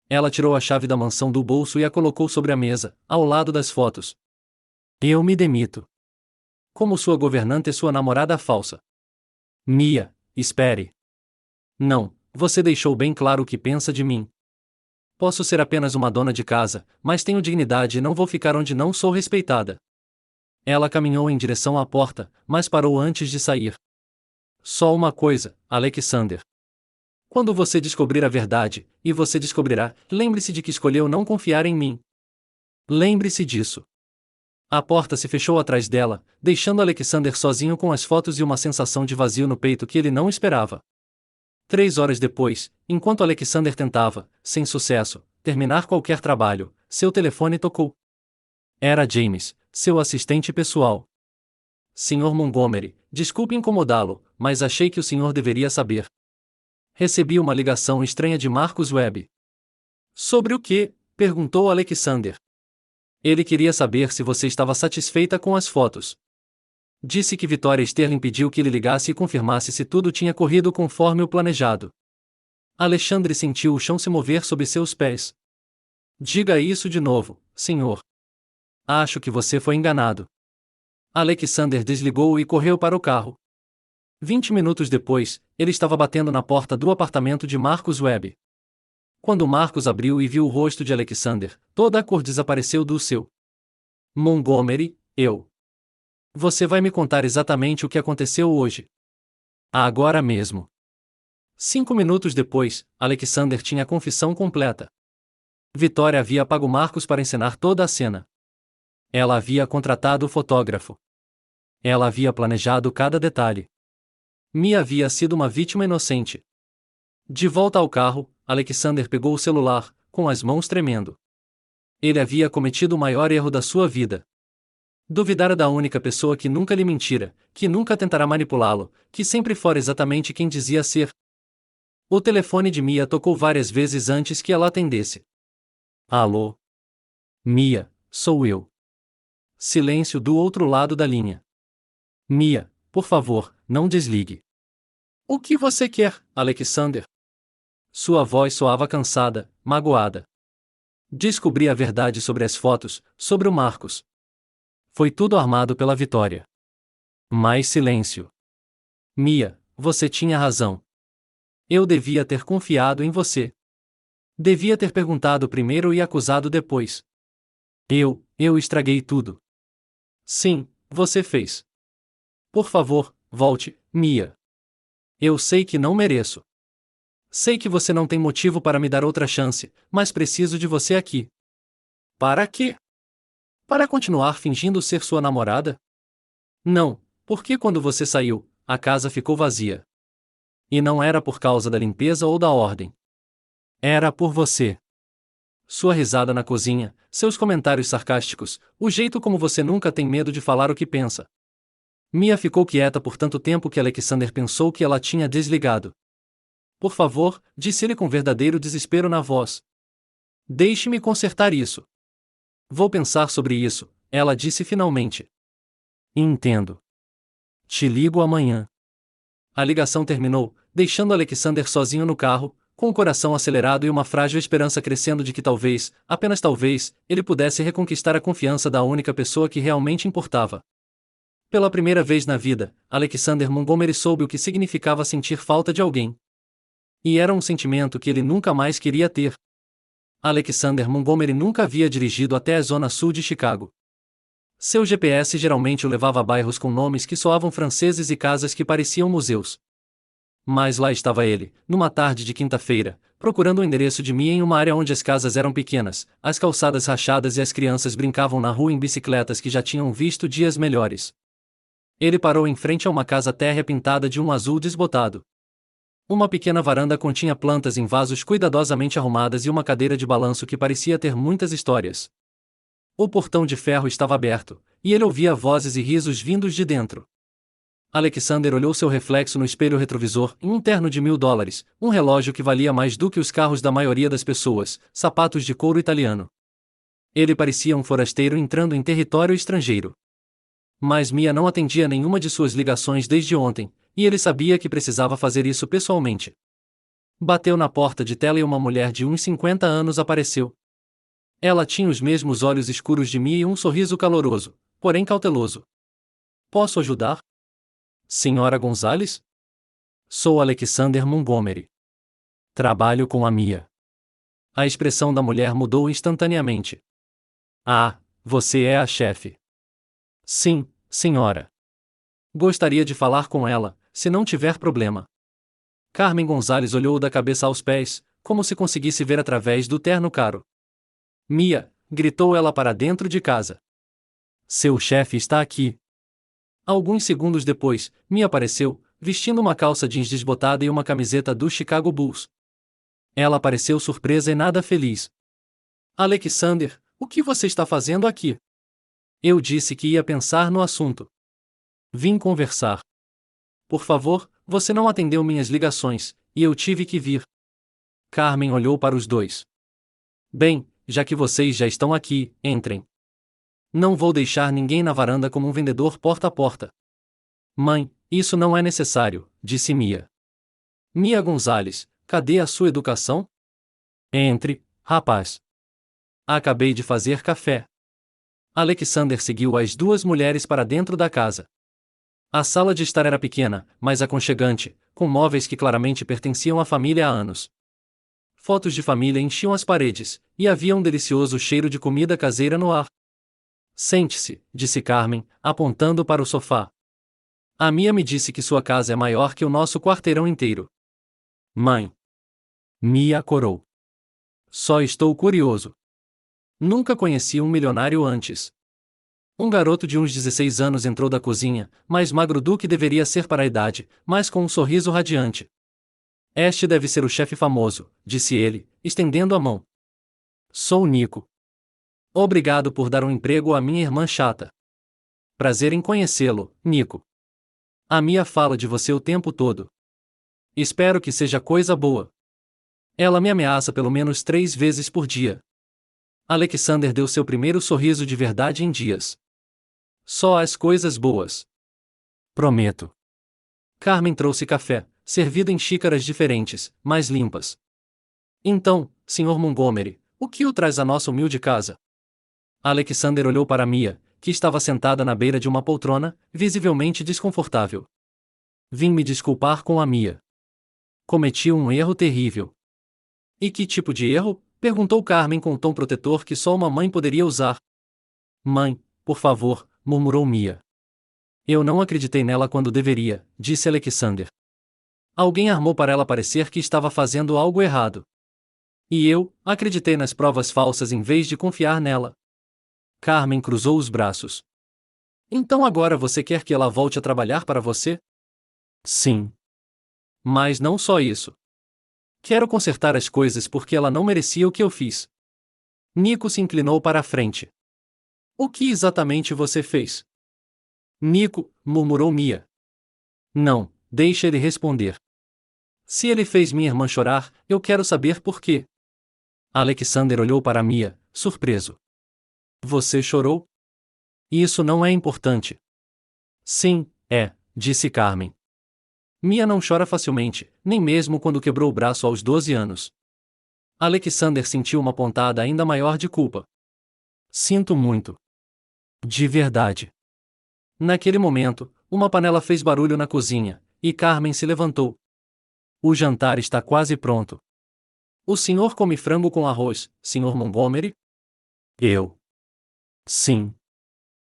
Ela tirou a chave da mansão do bolso e a colocou sobre a mesa, ao lado das fotos. Eu me demito. Como sua governanta e sua namorada falsa. Mia, espere. Não, você deixou bem claro o que pensa de mim. Posso ser apenas uma dona de casa, mas tenho dignidade e não vou ficar onde não sou respeitada. Ela caminhou em direção à porta, mas parou antes de sair. Só uma coisa, Alexander. Quando você descobrir a verdade, e você descobrirá, lembre-se de que escolheu não confiar em mim. Lembre-se disso. A porta se fechou atrás dela, deixando Alexander sozinho com as fotos e uma sensação de vazio no peito que ele não esperava. 3 horas depois, enquanto Alexander tentava, sem sucesso, terminar qualquer trabalho, seu telefone tocou. Era James, seu assistente pessoal. Sr. Montgomery, desculpe incomodá-lo, mas achei que o senhor deveria saber. Recebi uma ligação estranha de Marcus Webb. Sobre o que? Perguntou Alexander. Ele queria saber se você estava satisfeita com as fotos. Disse que Victoria Sterling pediu que ele ligasse e confirmasse se tudo tinha corrido conforme o planejado. Alexandre sentiu o chão se mover sob seus pés. Diga isso de novo, senhor. Acho que você foi enganado. Alexander desligou e correu para o carro. 20 minutos depois, ele estava batendo na porta do apartamento de Marcus Webb. Quando Marcus abriu e viu o rosto de Alexander, toda a cor desapareceu do seu. Montgomery, eu. Você vai me contar exatamente o que aconteceu hoje. Agora mesmo. 5 minutos depois, Alexander tinha a confissão completa. Victoria havia pago Marcus para encenar toda a cena. Ela havia contratado o fotógrafo. Ela havia planejado cada detalhe. Mia havia sido uma vítima inocente. De volta ao carro, Alexander pegou o celular, com as mãos tremendo. Ele havia cometido o maior erro da sua vida. Duvidara da única pessoa que nunca lhe mentira, que nunca tentará manipulá-lo, que sempre fora exatamente quem dizia ser. O telefone de Mia tocou várias vezes antes que ela atendesse. Alô? Mia, sou eu. Silêncio do outro lado da linha. Mia, por favor, não desligue. O que você quer, Alexander? Sua voz soava cansada, magoada. Descobri a verdade sobre as fotos, sobre o Marcus. Foi tudo armado pela Victoria. Mais silêncio. Mia, você tinha razão. Eu devia ter confiado em você. Devia ter perguntado primeiro e acusado depois. Eu estraguei tudo. Sim, você fez. Por favor, volte, Mia. Eu sei que não mereço. Sei que você não tem motivo para me dar outra chance, mas preciso de você aqui. Para quê? Para continuar fingindo ser sua namorada? Não, porque quando você saiu, a casa ficou vazia. E não era por causa da limpeza ou da ordem. Era por você. Sua risada na cozinha, seus comentários sarcásticos, o jeito como você nunca tem medo de falar o que pensa. Mia ficou quieta por tanto tempo que Alexander pensou que ela tinha desligado. Por favor, disse ele com verdadeiro desespero na voz. Deixe-me consertar isso. Vou pensar sobre isso, ela disse finalmente. Entendo. Te ligo amanhã. A ligação terminou, deixando Alexander sozinho no carro, com o coração acelerado e uma frágil esperança crescendo de que talvez, apenas talvez, ele pudesse reconquistar a confiança da única pessoa que realmente importava. Pela primeira vez na vida, Alexander Montgomery soube o que significava sentir falta de alguém. E era um sentimento que ele nunca mais queria ter. Alexander Montgomery nunca havia dirigido até a zona sul de Chicago. Seu GPS geralmente o levava a bairros com nomes que soavam franceses e casas que pareciam museus. Mas lá estava ele, numa tarde de quinta-feira, procurando o endereço de Mia em uma área onde as casas eram pequenas, as calçadas rachadas e as crianças brincavam na rua em bicicletas que já tinham visto dias melhores. Ele parou em frente a uma casa térrea pintada de um azul desbotado. Uma pequena varanda continha plantas em vasos cuidadosamente arrumadas e uma cadeira de balanço que parecia ter muitas histórias. O portão de ferro estava aberto, e ele ouvia vozes e risos vindos de dentro. Alexander olhou seu reflexo no espelho retrovisor, em um terno de $1000, um relógio que valia mais do que os carros da maioria das pessoas, sapatos de couro italiano. Ele parecia um forasteiro entrando em território estrangeiro. Mas Mia não atendia nenhuma de suas ligações desde ontem, e ele sabia que precisava fazer isso pessoalmente. Bateu na porta de tela e uma mulher de uns 50 anos apareceu. Ela tinha os mesmos olhos escuros de Mia e um sorriso caloroso, porém cauteloso. Posso ajudar? Senhora Gonzalez? Sou Alexander Montgomery. Trabalho com a Mia. A expressão da mulher mudou instantaneamente. Ah, você é a chefe. Sim, senhora. Gostaria de falar com ela, se não tiver problema. Carmen Gonzalez olhou da cabeça aos pés, como se conseguisse ver através do terno caro. Mia, gritou ela para dentro de casa. Seu chefe está aqui. Alguns segundos depois, Mia apareceu, vestindo uma calça jeans desbotada e uma camiseta do Chicago Bulls. Ela pareceu surpresa e nada feliz. Alexander, o que você está fazendo aqui? Eu disse que ia pensar no assunto. Vim conversar. Por favor, você não atendeu minhas ligações, e eu tive que vir. Carmen olhou para os dois. Bem, já que vocês já estão aqui, entrem. Não vou deixar ninguém na varanda como um vendedor porta a porta. Mãe, isso não é necessário, disse Mia. Mia Gonzalez, cadê a sua educação? Entre, rapaz. Acabei de fazer café. Alexander seguiu as duas mulheres para dentro da casa. A sala de estar era pequena, mas aconchegante, com móveis que claramente pertenciam à família há anos. Fotos de família enchiam as paredes, e havia um delicioso cheiro de comida caseira no ar. Sente-se, disse Carmen, apontando para o sofá. A Mia me disse que sua casa é maior que o nosso quarteirão inteiro. Mãe. Mia corou. Só estou curioso. Nunca conheci um milionário antes. Um garoto de uns 16 anos entrou da cozinha, mais magro do que deveria ser para a idade, mas com um sorriso radiante. Este deve ser o chefe famoso, disse ele, estendendo a mão. Sou Nico. Obrigado por dar um emprego à minha irmã chata. Prazer em conhecê-lo, Nico. A Mia fala de você o tempo todo. Espero que seja coisa boa. Ela me ameaça pelo menos 3 vezes por dia. Alexander deu seu primeiro sorriso de verdade em dias. Só as coisas boas. Prometo. Carmen trouxe café, servido em xícaras diferentes, mais limpas. Então, Sr. Montgomery, o que o traz à nossa humilde casa? Alexander olhou para Mia, que estava sentada na beira de uma poltrona, visivelmente desconfortável. Vim me desculpar com a Mia. Cometi um erro terrível. E que tipo de erro? Perguntou Carmen com o tom protetor que só uma mãe poderia usar. Mãe, por favor, murmurou Mia. Eu não acreditei nela quando deveria, disse Alexander. Alguém armou para ela parecer que estava fazendo algo errado. E eu, acreditei nas provas falsas em vez de confiar nela. Carmen cruzou os braços. Então agora você quer que ela volte a trabalhar para você? Sim. Mas não só isso. Quero consertar as coisas porque ela não merecia o que eu fiz. Nico se inclinou para a frente. O que exatamente você fez? Nico, murmurou Mia. Não, deixe ele responder. Se ele fez minha irmã chorar, eu quero saber por quê. Alexander olhou para Mia, surpreso. Você chorou? Isso não é importante. Sim, é, disse Carmen. Mia não chora facilmente, nem mesmo quando quebrou o braço aos 12 anos. Alexander sentiu uma pontada ainda maior de culpa. Sinto muito. De verdade. Naquele momento, uma panela fez barulho na cozinha, e Carmen se levantou. O jantar está quase pronto. O senhor come frango com arroz, Sr. Montgomery? Eu. Sim.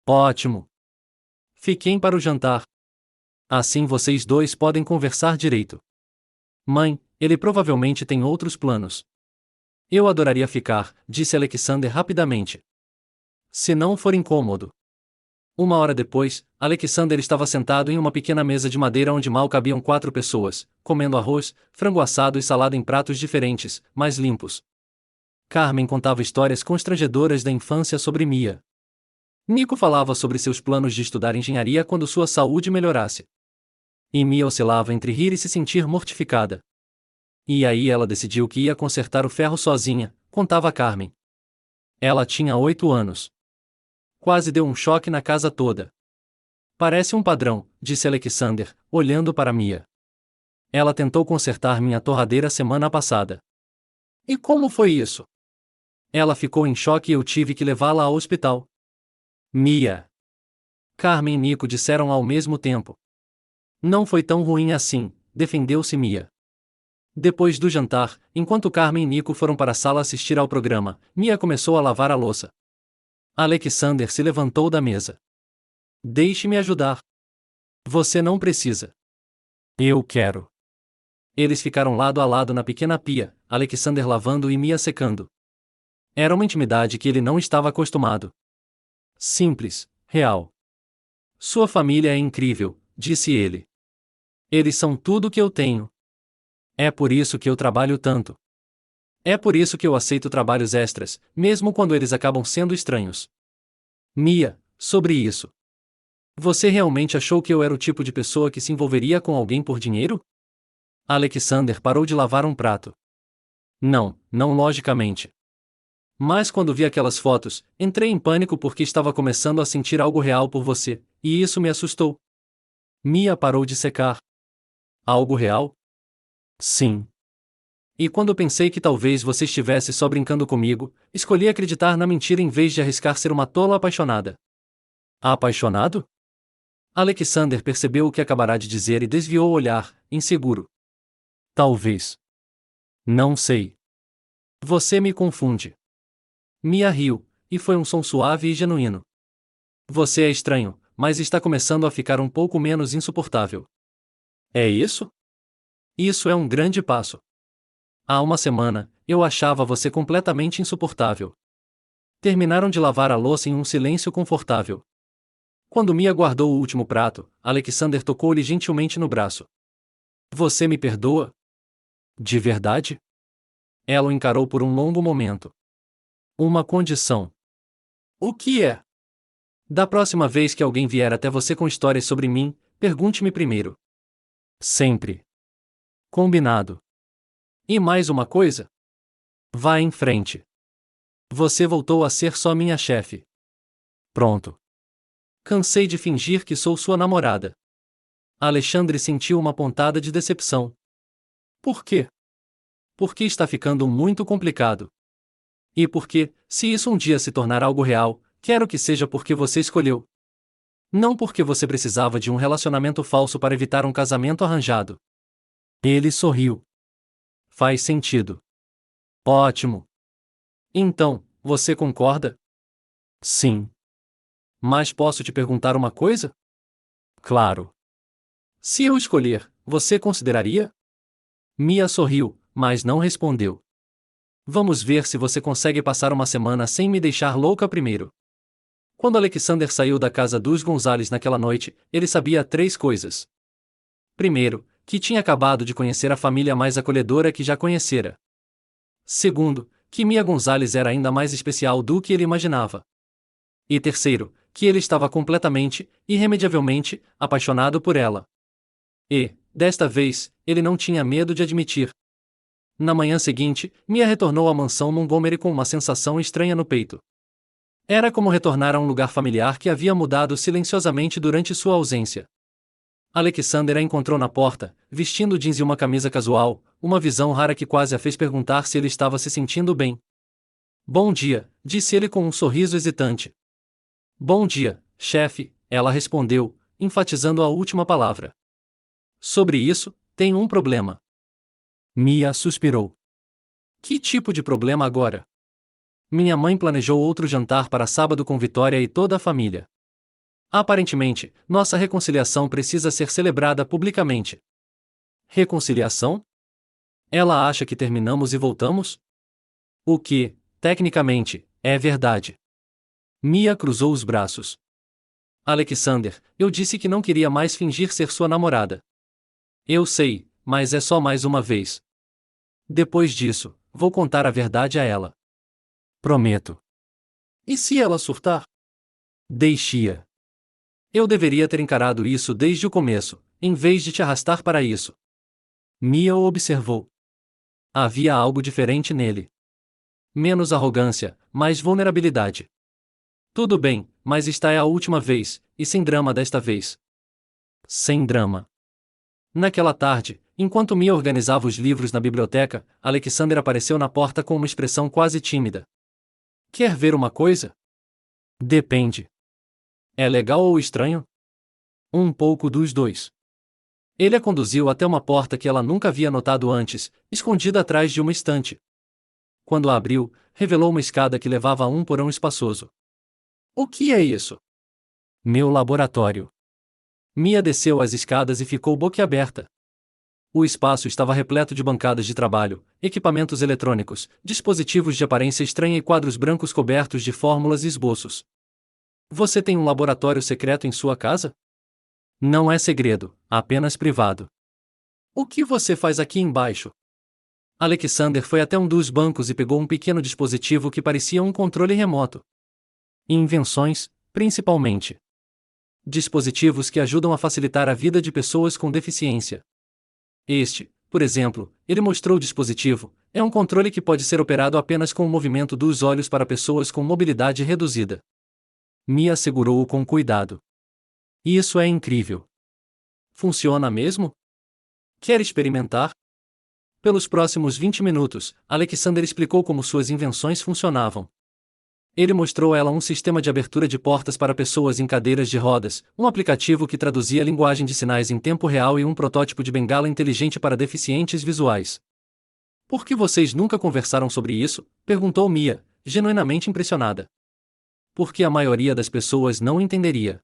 Ótimo. Fiquem para o jantar. Assim vocês dois podem conversar direito. Mãe, ele provavelmente tem outros planos. Eu adoraria ficar, disse Alexander rapidamente. Se não for incômodo. 1 hora depois, Alexander estava sentado em uma pequena mesa de madeira onde mal cabiam 4 pessoas, comendo arroz, frango assado e salada em pratos diferentes, mais limpos. Carmen contava histórias constrangedoras da infância sobre Mia. Nico falava sobre seus planos de estudar engenharia quando sua saúde melhorasse. E Mia oscilava entre rir e se sentir mortificada. E aí ela decidiu que ia consertar o ferro sozinha, contava Carmen. Ela tinha 8 anos. Quase deu um choque na casa toda. Parece um padrão, disse Alexander, olhando para Mia. Ela tentou consertar minha torradeira semana passada. E como foi isso? Ela ficou em choque e eu tive que levá-la ao hospital. Mia. Carmen e Nico disseram ao mesmo tempo. Não foi tão ruim assim, defendeu-se Mia. Depois do jantar, enquanto Carmen e Nico foram para a sala assistir ao programa, Mia começou a lavar a louça. Alexander se levantou da mesa. Deixe-me ajudar. Você não precisa. Eu quero. Eles ficaram lado a lado na pequena pia, Alexander lavando e Mia secando. Era uma intimidade que ele não estava acostumado. Simples, real. Sua família é incrível, disse ele. Eles são tudo que eu tenho. É por isso que eu trabalho tanto. É por isso que eu aceito trabalhos extras, mesmo quando eles acabam sendo estranhos. Mia, sobre isso. Você realmente achou que eu era o tipo de pessoa que se envolveria com alguém por dinheiro? Alexander parou de lavar um prato. Não logicamente. Mas quando vi aquelas fotos, entrei em pânico porque estava começando a sentir algo real por você, e isso me assustou. Mia parou de secar. Algo real? Sim. E quando pensei que talvez você estivesse só brincando comigo, escolhi acreditar na mentira em vez de arriscar ser uma tola apaixonada. Apaixonado? Alexander percebeu o que acabará de dizer e desviou o olhar, inseguro. Talvez. Não sei. Você me confunde. Mia riu, e foi um som suave e genuíno. Você é estranho, mas está começando a ficar um pouco menos insuportável. É isso? Isso é um grande passo. Há uma semana, eu achava você completamente insuportável. Terminaram de lavar a louça em um silêncio confortável. Quando Mia guardou o último prato, Alexander tocou-lhe gentilmente no braço. Você me perdoa? De verdade? Ela o encarou por um longo momento. Uma condição. O que é? Da próxima vez que alguém vier até você com histórias sobre mim, pergunte-me primeiro. Sempre. Combinado. E mais uma coisa? Vá em frente. Você voltou a ser só minha chefe. Pronto. Cansei de fingir que sou sua namorada. Alexandre sentiu uma pontada de decepção. Por quê? Porque está ficando muito complicado. E porque, se isso um dia se tornar algo real, quero que seja porque você escolheu. Não porque você precisava de um relacionamento falso para evitar um casamento arranjado. Ele sorriu. Faz sentido. Ótimo. Então, você concorda? Sim. Mas posso te perguntar uma coisa? Claro. Se eu escolher, você consideraria? Mia sorriu, mas não respondeu. Vamos ver se você consegue passar uma semana sem me deixar louca primeiro. Quando Alexander saiu da casa dos Gonzales naquela noite, ele sabia 3 coisas. Primeiro, que tinha acabado de conhecer a família mais acolhedora que já conhecera. Segundo, que Mia Gonzales era ainda mais especial do que ele imaginava. E terceiro, que ele estava completamente, irremediavelmente, apaixonado por ela. E, desta vez, ele não tinha medo de admitir. Na manhã seguinte, Mia retornou à mansão Montgomery com uma sensação estranha no peito. Era como retornar a um lugar familiar que havia mudado silenciosamente durante sua ausência. Alexander a encontrou na porta, vestindo jeans e uma camisa casual, uma visão rara que quase a fez perguntar se ele estava se sentindo bem. Bom dia, disse ele com um sorriso hesitante. Bom dia, chefe, ela respondeu, enfatizando a última palavra. Sobre isso, tenho um problema. Mia suspirou. Que tipo de problema agora? Minha mãe planejou outro jantar para sábado com Vitória e toda a família. Aparentemente, nossa reconciliação precisa ser celebrada publicamente. Reconciliação? Ela acha que terminamos e voltamos? O que, tecnicamente, é verdade. Mia cruzou os braços. Alexander, eu disse que não queria mais fingir ser sua namorada. Eu sei, mas é só mais uma vez. Depois disso, vou contar a verdade a ela. Prometo. E se ela surtar? Deixe-a. Eu deveria ter encarado isso desde o começo, em vez de te arrastar para isso. Mia o observou. Havia algo diferente nele. Menos arrogância, mais vulnerabilidade. Tudo bem, mas esta é a última vez, e sem drama desta vez. Sem drama. Naquela tarde, enquanto Mia organizava os livros na biblioteca, Alexander apareceu na porta com uma expressão quase tímida. Quer ver uma coisa? Depende. É legal ou estranho? Um pouco dos dois. Ele a conduziu até uma porta que ela nunca havia notado antes, escondida atrás de uma estante. Quando a abriu, revelou uma escada que levava a um porão espaçoso. O que é isso? Meu laboratório. Mia desceu as escadas e ficou boquiaberta. O espaço estava repleto de bancadas de trabalho, equipamentos eletrônicos, dispositivos de aparência estranha e quadros brancos cobertos de fórmulas e esboços. Você tem um laboratório secreto em sua casa? Não é segredo, apenas privado. O que você faz aqui embaixo? Alexander foi até um dos bancos e pegou um pequeno dispositivo que parecia um controle remoto. Invenções, principalmente. Dispositivos que ajudam a facilitar a vida de pessoas com deficiência. Este, por exemplo, ele mostrou o dispositivo, é um controle que pode ser operado apenas com o movimento dos olhos para pessoas com mobilidade reduzida. Mia segurou-o com cuidado. Isso é incrível. Funciona mesmo? Quer experimentar? Pelos próximos 20 minutos, Alexander explicou como suas invenções funcionavam. Ele mostrou a ela um sistema de abertura de portas para pessoas em cadeiras de rodas, um aplicativo que traduzia a linguagem de sinais em tempo real e um protótipo de bengala inteligente para deficientes visuais. Por que vocês nunca conversaram sobre isso? Perguntou Mia, genuinamente impressionada. Porque a maioria das pessoas não entenderia.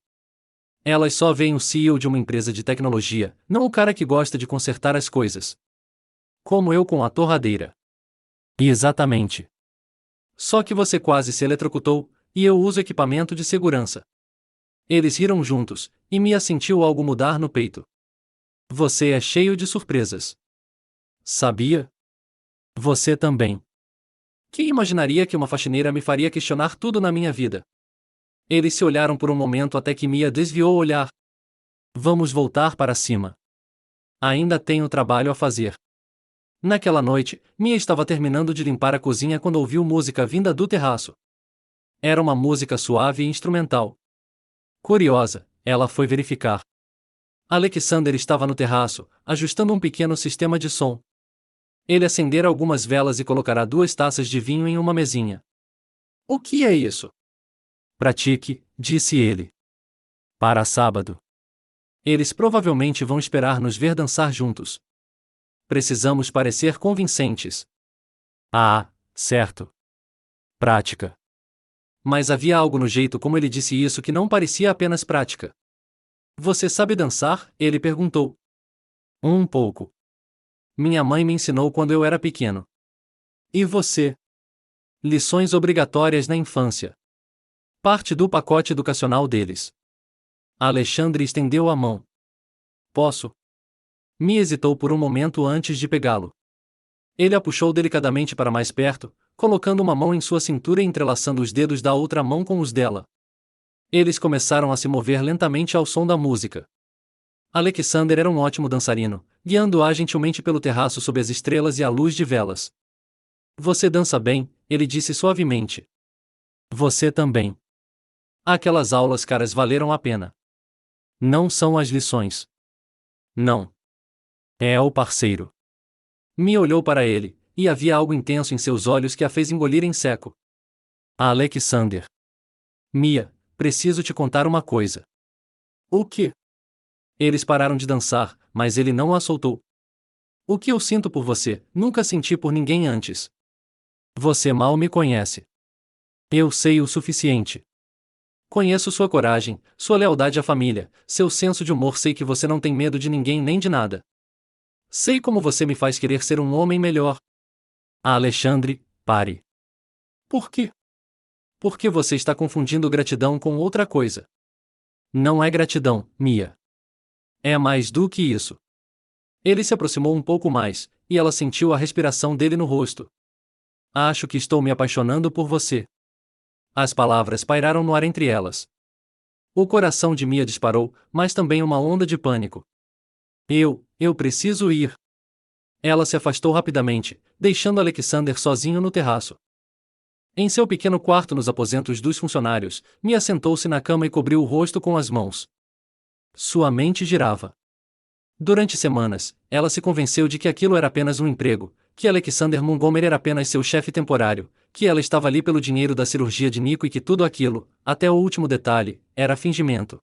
Elas só veem o CEO de uma empresa de tecnologia, não o cara que gosta de consertar as coisas. Como eu com a torradeira. Exatamente. Só que você quase se eletrocutou, e eu uso equipamento de segurança. Eles riram juntos, e Mia sentiu algo mudar no peito. Você é cheio de surpresas. Sabia? Você também. Quem imaginaria que uma faxineira me faria questionar tudo na minha vida? Eles se olharam por um momento até que Mia desviou o olhar. Vamos voltar para cima. Ainda tenho trabalho a fazer. Naquela noite, Mia estava terminando de limpar a cozinha quando ouviu música vinda do terraço. Era uma música suave e instrumental. Curiosa, ela foi verificar. Alexander estava no terraço, ajustando um pequeno sistema de som. Ele acendera algumas velas e colocará 2 taças de vinho em uma mesinha. O que é isso? Pratique, disse ele. Para sábado. Eles provavelmente vão esperar nos ver dançar juntos. Precisamos parecer convincentes. Ah, certo. Prática. Mas havia algo no jeito como ele disse isso que não parecia apenas prática. Você sabe dançar? Ele perguntou. Um pouco. Minha mãe me ensinou quando eu era pequeno. E você? Lições obrigatórias na infância. Parte do pacote educacional deles. Alexandre estendeu a mão. Posso? Mia hesitou por um momento antes de pegá-lo. Ele a puxou delicadamente para mais perto, colocando uma mão em sua cintura e entrelaçando os dedos da outra mão com os dela. Eles começaram a se mover lentamente ao som da música. Alexander era um ótimo dançarino, guiando-a gentilmente pelo terraço sob as estrelas e a luz de velas. Você dança bem, ele disse suavemente. Você também. Aquelas aulas caras valeram a pena. Não são as lições. Não. É o parceiro. Mia olhou para ele, e havia algo intenso em seus olhos que a fez engolir em seco. Alexander. Mia, preciso te contar uma coisa. O quê? Eles pararam de dançar, mas ele não a soltou. O que eu sinto por você, nunca senti por ninguém antes. Você mal me conhece. Eu sei o suficiente. Conheço sua coragem, sua lealdade à família, seu senso de humor. Sei que você não tem medo de ninguém nem de nada. Sei como você me faz querer ser um homem melhor. Alexandre, pare. Por quê? Porque você está confundindo gratidão com outra coisa. Não é gratidão, Mia. É mais do que isso. Ele se aproximou um pouco mais, e ela sentiu a respiração dele no rosto. Acho que estou me apaixonando por você. As palavras pairaram no ar entre elas. O coração de Mia disparou, mas também uma onda de pânico. Eu preciso ir. Ela se afastou rapidamente, deixando Alexander sozinho no terraço. Em seu pequeno quarto nos aposentos dos funcionários, Mia sentou-se na cama e cobriu o rosto com as mãos. Sua mente girava. Durante semanas, ela se convenceu de que aquilo era apenas um emprego, que Alexander Montgomery era apenas seu chefe temporário, que ela estava ali pelo dinheiro da cirurgia de Nico e que tudo aquilo, até o último detalhe, era fingimento.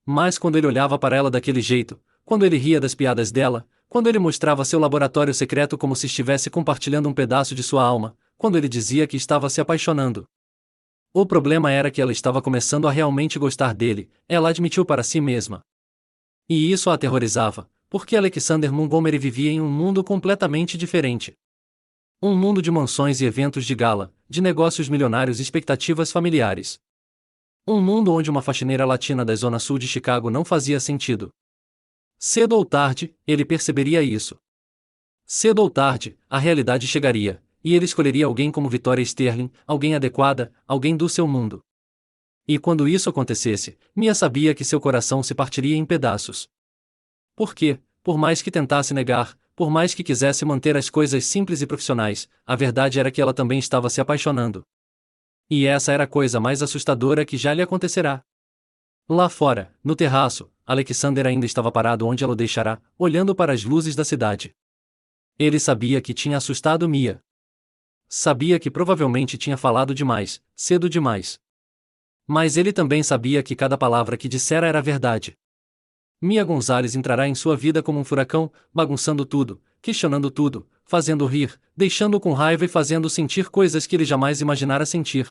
Mas quando ele olhava para ela daquele jeito, quando ele ria das piadas dela, quando ele mostrava seu laboratório secreto como se estivesse compartilhando um pedaço de sua alma, quando ele dizia que estava se apaixonando. O problema era que ela estava começando a realmente gostar dele, ela admitiu para si mesma. E isso a aterrorizava, porque Alexander Montgomery vivia em um mundo completamente diferente. Um mundo de mansões e eventos de gala, de negócios milionários e expectativas familiares. Um mundo onde uma faxineira latina da zona sul de Chicago não fazia sentido. Cedo ou tarde, ele perceberia isso. Cedo ou tarde, a realidade chegaria, e ele escolheria alguém como Victoria Sterling, alguém adequada, alguém do seu mundo. E quando isso acontecesse, Mia sabia que seu coração se partiria em pedaços. Porque, por mais que tentasse negar, por mais que quisesse manter as coisas simples e profissionais, a verdade era que ela também estava se apaixonando. E essa era a coisa mais assustadora que já lhe acontecerá. Lá fora, no terraço, Alexander ainda estava parado onde ela o deixará, olhando para as luzes da cidade. Ele sabia que tinha assustado Mia. Sabia que provavelmente tinha falado demais, cedo demais. Mas ele também sabia que cada palavra que dissera era verdade. Mia Gonzalez entrará em sua vida como um furacão, bagunçando tudo, questionando tudo, fazendo rir, deixando-o com raiva e fazendo sentir coisas que ele jamais imaginara sentir.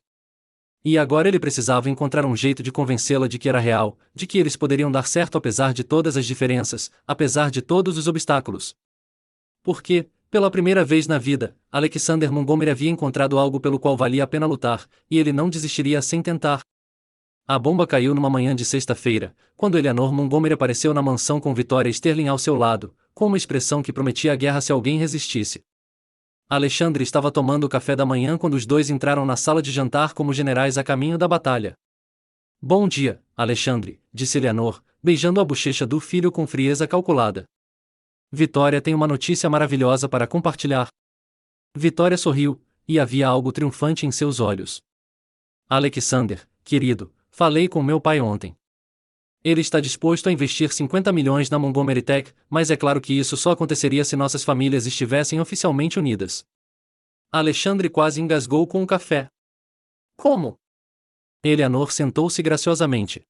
E agora ele precisava encontrar um jeito de convencê-la de que era real, de que eles poderiam dar certo apesar de todas as diferenças, apesar de todos os obstáculos. Porque, pela primeira vez na vida, Alexander Montgomery havia encontrado algo pelo qual valia a pena lutar, e ele não desistiria sem tentar. A bomba caiu numa manhã de sexta-feira, quando Eleanor Montgomery apareceu na mansão com Victoria Sterling ao seu lado, com uma expressão que prometia a guerra se alguém resistisse. Alexandre estava tomando o café da manhã quando os dois entraram na sala de jantar como generais a caminho da batalha. Bom dia, Alexandre, disse Eleanor, beijando a bochecha do filho com frieza calculada. Victoria tem uma notícia maravilhosa para compartilhar. Victoria sorriu, e havia algo triunfante em seus olhos. Alexander, querido, falei com meu pai ontem. Ele está disposto a investir 50 milhões na Montgomery Tech, mas é claro que isso só aconteceria se nossas famílias estivessem oficialmente unidas. Alexandre quase engasgou com o café. Como? Eleanor sentou-se graciosamente.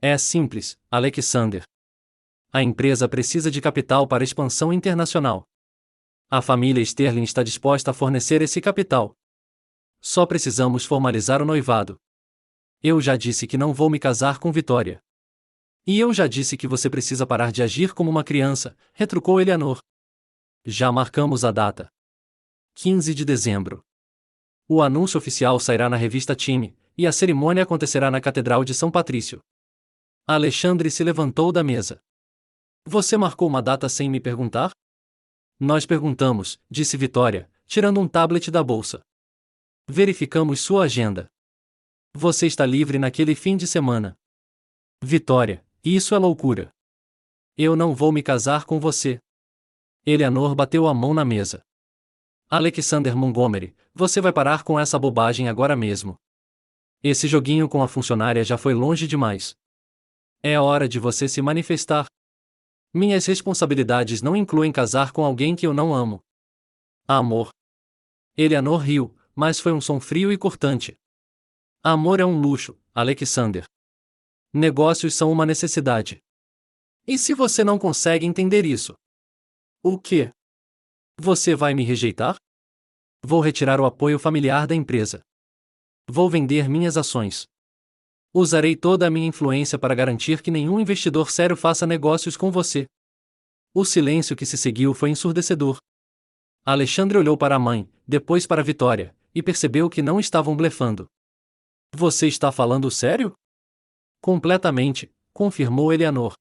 É simples, Alexander. A empresa precisa de capital para expansão internacional. A família Sterling está disposta a fornecer esse capital. Só precisamos formalizar o noivado. Eu já disse que não vou me casar com Victoria. E eu já disse que você precisa parar de agir como uma criança, retrucou Eleanor. Já marcamos a data. 15 de dezembro. O anúncio oficial sairá na revista Time, e a cerimônia acontecerá na Catedral de São Patrício. Alexandre se levantou da mesa. Você marcou uma data sem me perguntar? Nós perguntamos, disse Victoria, tirando um tablet da bolsa. Verificamos sua agenda. Você está livre naquele fim de semana. Victoria, isso é loucura. Eu não vou me casar com você. Eleanor bateu a mão na mesa. Alexander Montgomery, você vai parar com essa bobagem agora mesmo. Esse joguinho com a funcionária já foi longe demais. É hora de você se manifestar. Minhas responsabilidades não incluem casar com alguém que eu não amo. Amor. Eleanor riu, mas foi um som frio e cortante. Amor é um luxo, Alexander. Negócios são uma necessidade. E se você não consegue entender isso? O quê? Você vai me rejeitar? Vou retirar o apoio familiar da empresa. Vou vender minhas ações. Usarei toda a minha influência para garantir que nenhum investidor sério faça negócios com você. O silêncio que se seguiu foi ensurdecedor. Alexandre olhou para a mãe, depois para Victoria, e percebeu que não estavam blefando. Você está falando sério? Completamente, confirmou Eleanor.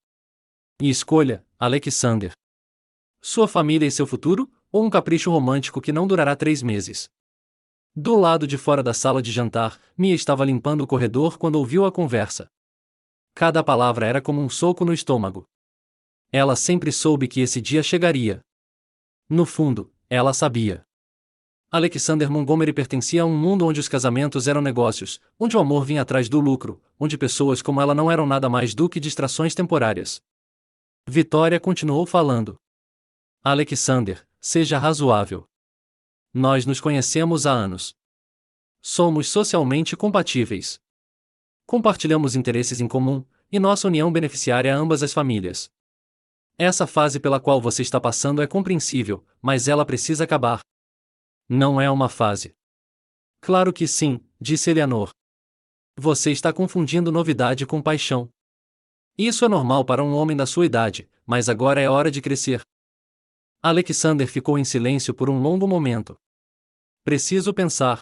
E escolha, Alexander. Sua família e seu futuro, ou um capricho romântico que não durará 3 meses? Do lado de fora da sala de jantar, Mia estava limpando o corredor quando ouviu a conversa. Cada palavra era como um soco no estômago. Ela sempre soube que esse dia chegaria. No fundo, ela sabia. Alexander Montgomery pertencia a um mundo onde os casamentos eram negócios, onde o amor vinha atrás do lucro, onde pessoas como ela não eram nada mais do que distrações temporárias. Vitória continuou falando. Alexander, seja razoável. Nós nos conhecemos há anos. Somos socialmente compatíveis. Compartilhamos interesses em comum, e nossa união beneficiaria ambas as famílias. Essa fase pela qual você está passando é compreensível, mas ela precisa acabar. Não é uma fase. Claro que sim, disse Eleanor. Você está confundindo novidade com paixão. Isso é normal para um homem da sua idade, mas agora é hora de crescer. Alexander ficou em silêncio por um longo momento. Preciso pensar.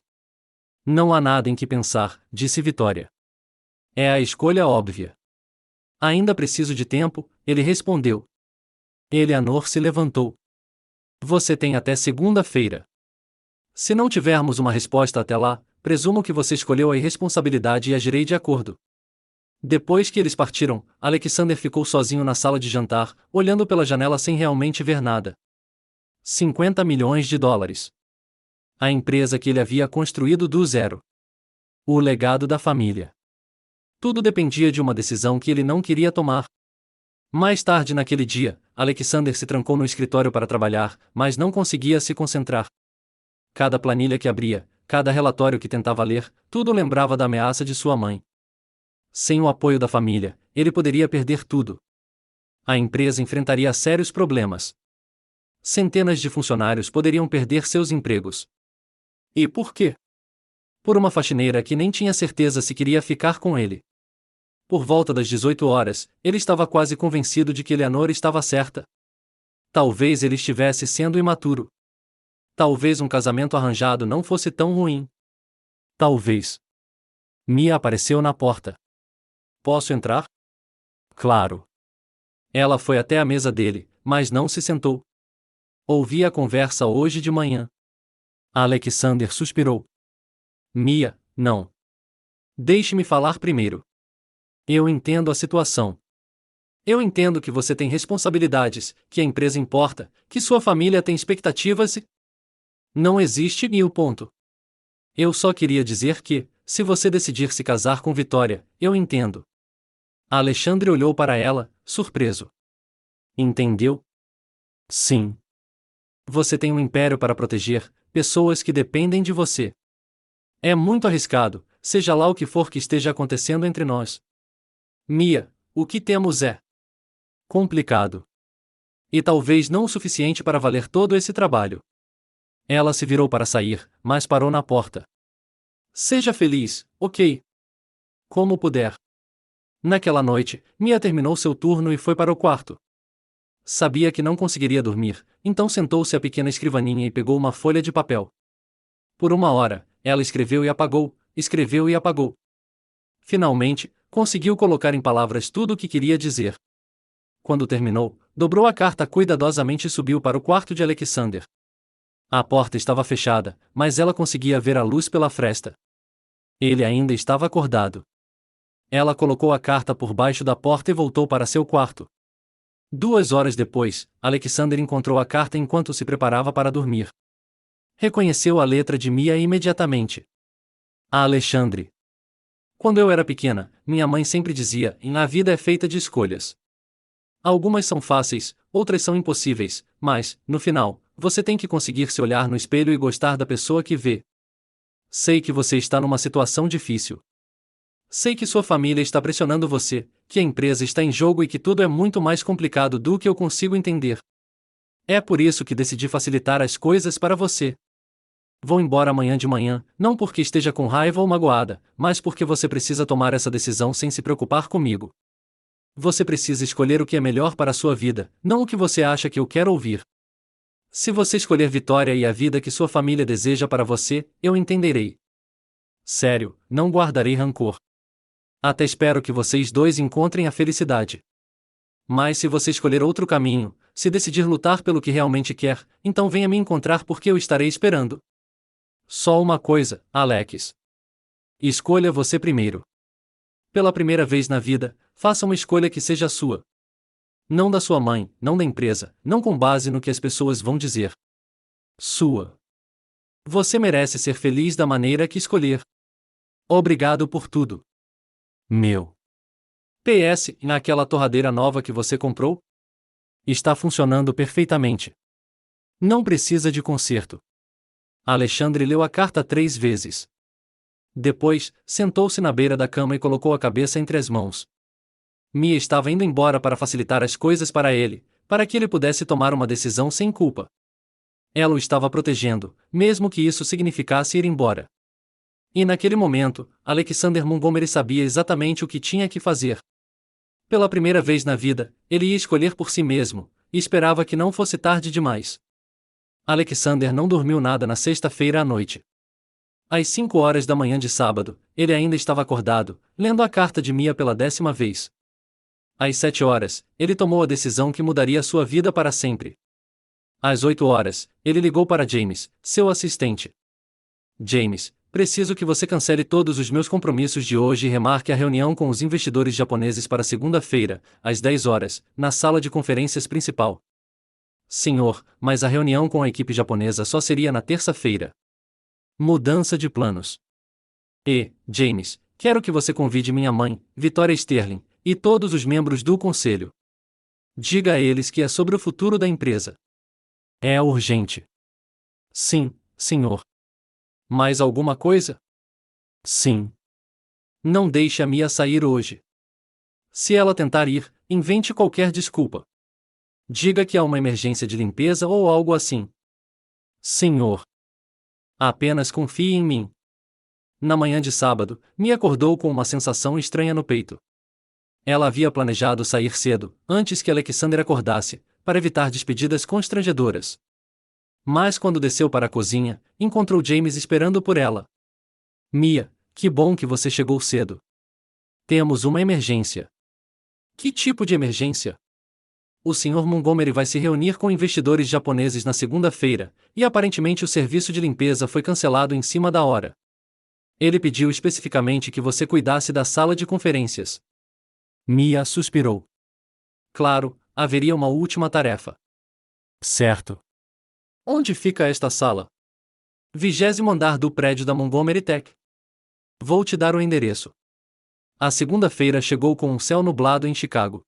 Não há nada em que pensar, disse Vitória. É a escolha óbvia. Ainda preciso de tempo, ele respondeu. Eleanor se levantou. Você tem até segunda-feira. Se não tivermos uma resposta até lá, presumo que você escolheu a irresponsabilidade e agirei de acordo. Depois que eles partiram, Alexander ficou sozinho na sala de jantar, olhando pela janela sem realmente ver nada. 50 milhões de dólares. A empresa que ele havia construído do zero. O legado da família. Tudo dependia de uma decisão que ele não queria tomar. Mais tarde naquele dia, Alexander se trancou no escritório para trabalhar, mas não conseguia se concentrar. Cada planilha que abria, cada relatório que tentava ler, tudo lembrava da ameaça de sua mãe. Sem o apoio da família, ele poderia perder tudo. A empresa enfrentaria sérios problemas. Centenas de funcionários poderiam perder seus empregos. E por quê? Por uma faxineira que nem tinha certeza se queria ficar com ele. Por volta das 18 horas, ele estava quase convencido de que Eleanor estava certa. Talvez ele estivesse sendo imaturo. Talvez um casamento arranjado não fosse tão ruim. Talvez. Mia apareceu na porta. Posso entrar? Claro. Ela foi até a mesa dele, mas não se sentou. Ouvi a conversa hoje de manhã. Alexander suspirou. Mia, não. Deixe-me falar primeiro. Eu entendo a situação. Eu entendo que você tem responsabilidades, que a empresa importa, que sua família tem expectativas e... Não existe e o ponto. Eu só queria dizer que, se você decidir se casar com Vitória, eu entendo. Alexandre olhou para ela, surpreso. Entendeu? Sim. Você tem um império para proteger, pessoas que dependem de você. É muito arriscado, seja lá o que for que esteja acontecendo entre nós. Mia, o que temos é complicado. E talvez não o suficiente para valer todo esse trabalho. Ela se virou para sair, mas parou na porta. Seja feliz, ok? Como puder. Naquela noite, Mia terminou seu turno e foi para o quarto. Sabia que não conseguiria dormir, então sentou-se à pequena escrivaninha e pegou uma folha de papel. Por uma hora, ela escreveu e apagou, escreveu e apagou. Finalmente, conseguiu colocar em palavras tudo o que queria dizer. Quando terminou, dobrou a carta cuidadosamente e subiu para o quarto de Alexander. A porta estava fechada, mas ela conseguia ver a luz pela fresta. Ele ainda estava acordado. Ela colocou a carta por baixo da porta e voltou para seu quarto. 2 horas depois, Alexander encontrou a carta enquanto se preparava para dormir. Reconheceu a letra de Mia imediatamente. A Alexandre. Quando eu era pequena, minha mãe sempre dizia: a vida é feita de escolhas. Algumas são fáceis, outras são impossíveis, mas, no final, você tem que conseguir se olhar no espelho e gostar da pessoa que vê. Sei que você está numa situação difícil. Sei que sua família está pressionando você, que a empresa está em jogo e que tudo é muito mais complicado do que eu consigo entender. É por isso que decidi facilitar as coisas para você. Vou embora amanhã de manhã, não porque esteja com raiva ou magoada, mas porque você precisa tomar essa decisão sem se preocupar comigo. Você precisa escolher o que é melhor para a sua vida, não o que você acha que eu quero ouvir. Se você escolher Vitória e a vida que sua família deseja para você, eu entenderei. Sério, não guardarei rancor. Até espero que vocês dois encontrem a felicidade. Mas se você escolher outro caminho, se decidir lutar pelo que realmente quer, então venha me encontrar porque eu estarei esperando. Só uma coisa, Alex. Escolha você primeiro. Pela primeira vez na vida, faça uma escolha que seja sua. Não da sua mãe, não da empresa, não com base no que as pessoas vão dizer. Sua. Você merece ser feliz da maneira que escolher. Obrigado por tudo. Meu. PS, naquela torradeira nova que você comprou? Está funcionando perfeitamente. Não precisa de conserto. Alexandre leu a carta 3 vezes. Depois, sentou-se na beira da cama e colocou a cabeça entre as mãos. Mia estava indo embora para facilitar as coisas para ele, para que ele pudesse tomar uma decisão sem culpa. Ela o estava protegendo, mesmo que isso significasse ir embora. E naquele momento, Alexander Montgomery sabia exatamente o que tinha que fazer. Pela primeira vez na vida, ele ia escolher por si mesmo, e esperava que não fosse tarde demais. Alexander não dormiu nada na sexta-feira à noite. Às 5 horas da manhã de sábado, ele ainda estava acordado, lendo a carta de Mia pela 10ª vez. Às 7 horas, ele tomou a decisão que mudaria sua vida para sempre. Às 8 horas, ele ligou para James, seu assistente. James, preciso que você cancele todos os meus compromissos de hoje e remarque a reunião com os investidores japoneses para segunda-feira, às 10 horas, na sala de conferências principal. Senhor, mas a reunião com a equipe japonesa só seria na terça-feira. Mudança de planos. James, quero que você convide minha mãe, Victoria Sterling, e todos os membros do conselho. Diga a eles que é sobre o futuro da empresa. É urgente. Sim, senhor. Mais alguma coisa? Sim. Não deixe a Mia sair hoje. Se ela tentar ir, invente qualquer desculpa. Diga que há uma emergência de limpeza ou algo assim. Senhor. Apenas confie em mim. Na manhã de sábado, Mia acordou com uma sensação estranha no peito. Ela havia planejado sair cedo, antes que Alexander acordasse, para evitar despedidas constrangedoras. Mas quando desceu para a cozinha, encontrou James esperando por ela. Mia, que bom que você chegou cedo. Temos uma emergência. Que tipo de emergência? O Sr. Montgomery vai se reunir com investidores japoneses na segunda-feira, e aparentemente o serviço de limpeza foi cancelado em cima da hora. Ele pediu especificamente que você cuidasse da sala de conferências. Mia suspirou. Claro, haveria uma última tarefa. Certo. Onde fica esta sala? 20º andar do prédio da Montgomery Tech. Vou te dar o endereço. A segunda-feira chegou com um céu nublado em Chicago.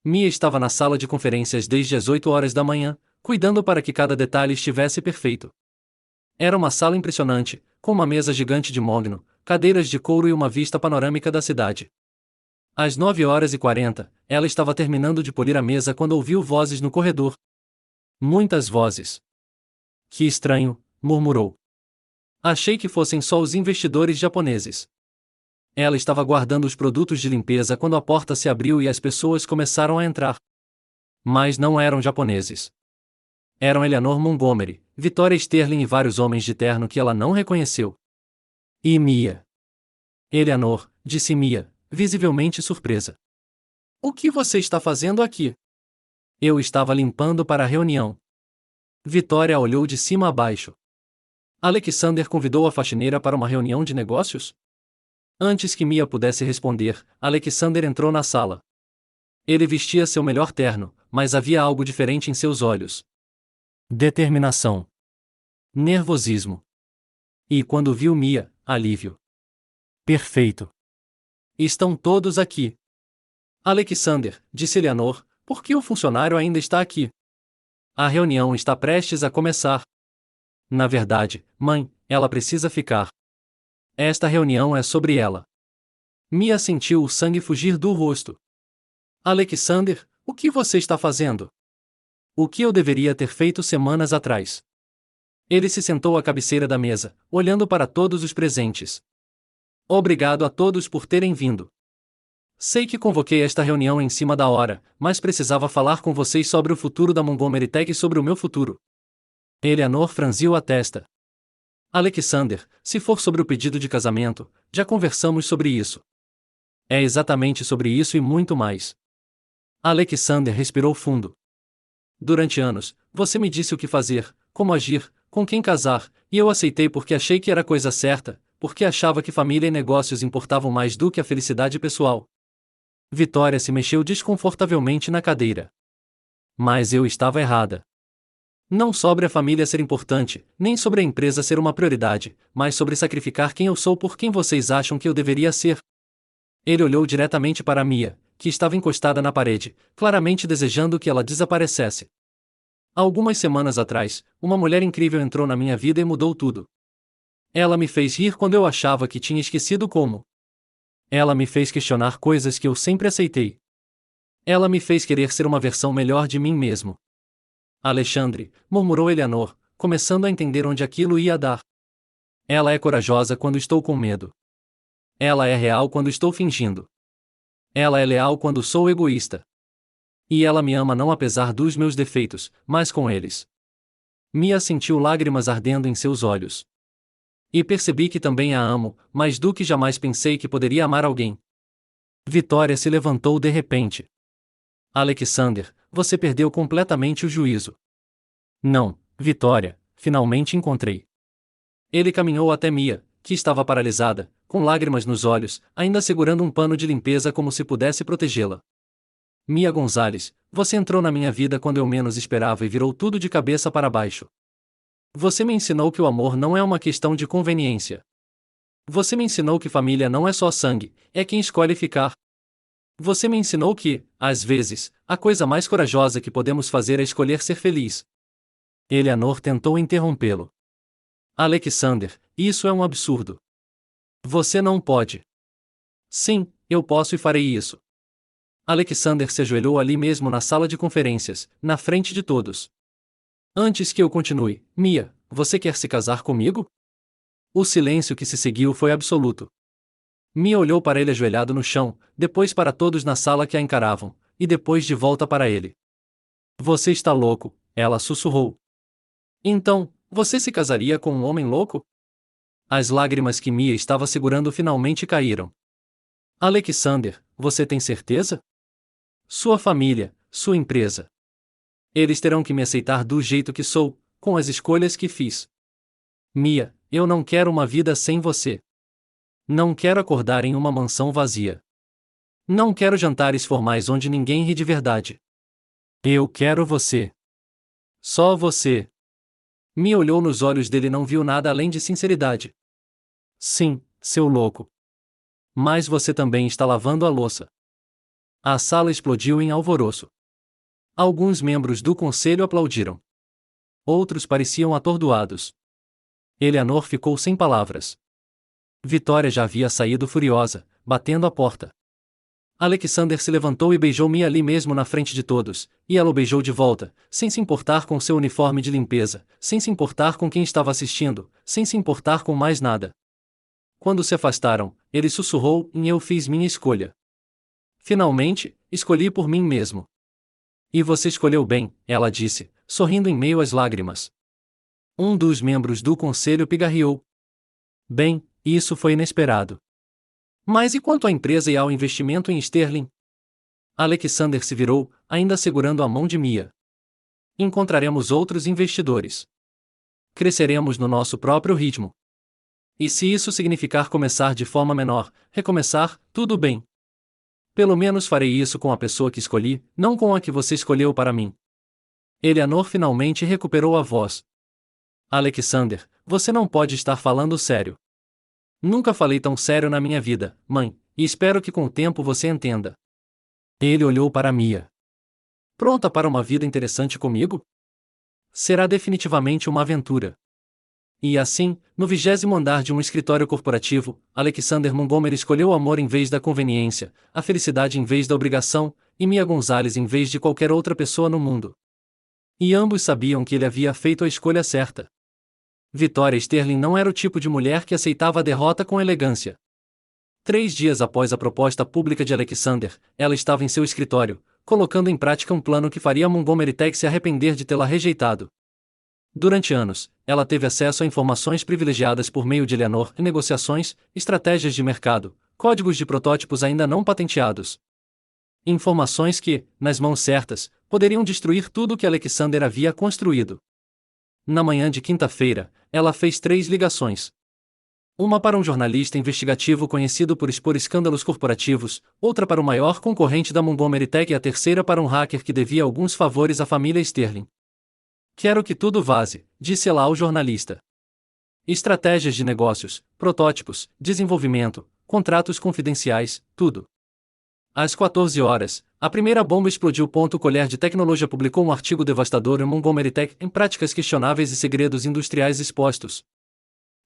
Mia estava na sala de conferências desde as 8 horas da manhã, cuidando para que cada detalhe estivesse perfeito. Era uma sala impressionante, com uma mesa gigante de mogno, cadeiras de couro e uma vista panorâmica da cidade. Às 9h40, ela estava terminando de polir a mesa quando ouviu vozes no corredor. Muitas vozes. Que estranho, murmurou. Achei que fossem só os investidores japoneses. Ela estava guardando os produtos de limpeza quando a porta se abriu e as pessoas começaram a entrar. Mas não eram japoneses. Eram Eleanor Montgomery, Victoria Sterling e vários homens de terno que ela não reconheceu. E Mia. Eleanor, disse Mia, visivelmente surpresa. O que você está fazendo aqui? Eu estava limpando para a reunião. Victoria olhou de cima a baixo. Alexander convidou a faxineira para uma reunião de negócios? Antes que Mia pudesse responder, Alexander entrou na sala. Ele vestia seu melhor terno, mas havia algo diferente em seus olhos. Determinação. Nervosismo. E quando viu Mia, alívio. Perfeito. Estão todos aqui. Alexander, disse Eleanor, por que o funcionário ainda está aqui? A reunião está prestes a começar. Na verdade, mãe, ela precisa ficar. Esta reunião é sobre ela. Mia sentiu o sangue fugir do rosto. Alexander, o que você está fazendo? O que eu deveria ter feito semanas atrás? Ele se sentou à cabeceira da mesa, olhando para todos os presentes. Obrigado a todos por terem vindo. Sei que convoquei esta reunião em cima da hora, mas precisava falar com vocês sobre o futuro da Montgomery Tech e sobre o meu futuro. Eleanor franziu a testa. Alexander, se for sobre o pedido de casamento, já conversamos sobre isso. É exatamente sobre isso e muito mais. Alexander respirou fundo. Durante anos, você me disse o que fazer, como agir, com quem casar, e eu aceitei porque achei que era a coisa certa, porque achava que família e negócios importavam mais do que a felicidade pessoal. Vitória se mexeu desconfortavelmente na cadeira. Mas eu estava errada. Não sobre a família ser importante, nem sobre a empresa ser uma prioridade, mas sobre sacrificar quem eu sou por quem vocês acham que eu deveria ser. Ele olhou diretamente para Mia, que estava encostada na parede, claramente desejando que ela desaparecesse. Algumas semanas atrás, uma mulher incrível entrou na minha vida e mudou tudo. Ela me fez rir quando eu achava que tinha esquecido como. Ela me fez questionar coisas que eu sempre aceitei. Ela me fez querer ser uma versão melhor de mim mesmo. Alexandre, murmurou Eleanor, começando a entender onde aquilo ia dar. Ela é corajosa quando estou com medo. Ela é real quando estou fingindo. Ela é leal quando sou egoísta. E ela me ama não apesar dos meus defeitos, mas com eles. Mia sentiu lágrimas ardendo em seus olhos. E percebi que também a amo, mais do que jamais pensei que poderia amar alguém. Vitória se levantou de repente. Alexander, você perdeu completamente o juízo. Não, Vitória, finalmente encontrei. Ele caminhou até Mia, que estava paralisada, com lágrimas nos olhos, ainda segurando um pano de limpeza como se pudesse protegê-la. Mia Gonzalez, você entrou na minha vida quando eu menos esperava e virou tudo de cabeça para baixo. Você me ensinou que o amor não é uma questão de conveniência. Você me ensinou que família não é só sangue, é quem escolhe ficar. Você me ensinou que, às vezes, a coisa mais corajosa que podemos fazer é escolher ser feliz. Eleanor tentou interrompê-lo. Alexander, isso é um absurdo. Você não pode. Sim, eu posso e farei isso. Alexander se ajoelhou ali mesmo na sala de conferências, na frente de todos. Antes que eu continue, Mia, você quer se casar comigo? O silêncio que se seguiu foi absoluto. Mia olhou para ele ajoelhado no chão, depois para todos na sala que a encaravam, e depois de volta para ele. Você está louco, ela sussurrou. Então, você se casaria com um homem louco? As lágrimas que Mia estava segurando finalmente caíram. Alexander, você tem certeza? Sua família, sua empresa. Eles terão que me aceitar do jeito que sou, com as escolhas que fiz. Mia, eu não quero uma vida sem você. Não quero acordar em uma mansão vazia. Não quero jantares formais onde ninguém ri de verdade. Eu quero você. Só você. Mia olhou nos olhos dele e não viu nada além de sinceridade. Sim, seu louco. Mas você também está lavando a louça. A sala explodiu em alvoroço. Alguns membros do conselho aplaudiram. Outros pareciam atordoados. Eleanor ficou sem palavras. Vitória já havia saído furiosa, batendo a porta. Alexander se levantou e beijou Mia ali mesmo na frente de todos, e ela o beijou de volta, sem se importar com seu uniforme de limpeza, sem se importar com quem estava assistindo, sem se importar com mais nada. Quando se afastaram, ele sussurrou: eu fiz minha escolha. Finalmente, escolhi por mim mesmo. E você escolheu bem, ela disse, sorrindo em meio às lágrimas. Um dos membros do conselho pigarreou. Bem, isso foi inesperado. Mas e quanto à empresa e ao investimento em Sterling? Alexander se virou, ainda segurando a mão de Mia. Encontraremos outros investidores. Cresceremos no nosso próprio ritmo. E se isso significar começar de forma menor, recomeçar, tudo bem. Pelo menos farei isso com a pessoa que escolhi, não com a que você escolheu para mim. Eleanor finalmente recuperou a voz. Alexander, você não pode estar falando sério. Nunca falei tão sério na minha vida, mãe, e espero que com o tempo você entenda. Ele olhou para Mia. Pronta para uma vida interessante comigo? Será definitivamente uma aventura. E assim, no 20º andar de um escritório corporativo, Alexander Montgomery escolheu o amor em vez da conveniência, a felicidade em vez da obrigação, e Mia Gonzalez em vez de qualquer outra pessoa no mundo. E ambos sabiam que ele havia feito a escolha certa. Victoria Sterling não era o tipo de mulher que aceitava a derrota com elegância. 3 dias após a proposta pública de Alexander, ela estava em seu escritório, colocando em prática um plano que faria Montgomery Tech se arrepender de tê-la rejeitado. Durante anos, ela teve acesso a informações privilegiadas por meio de Eleanor, negociações, estratégias de mercado, códigos de protótipos ainda não patenteados. Informações que, nas mãos certas, poderiam destruir tudo o que Alexander havia construído. Na manhã de quinta-feira, ela fez 3 ligações. Uma para um jornalista investigativo conhecido por expor escândalos corporativos, outra para o maior concorrente da Montgomery Tech e a terceira para um hacker que devia alguns favores à família Sterling. Quero que tudo vaze, disse ela ao jornalista. Estratégias de negócios, protótipos, desenvolvimento, contratos confidenciais, tudo. Às 14 horas, a primeira bomba explodiu. Colher de Tecnologia publicou um artigo devastador em Montgomery Tech em práticas questionáveis e segredos industriais expostos.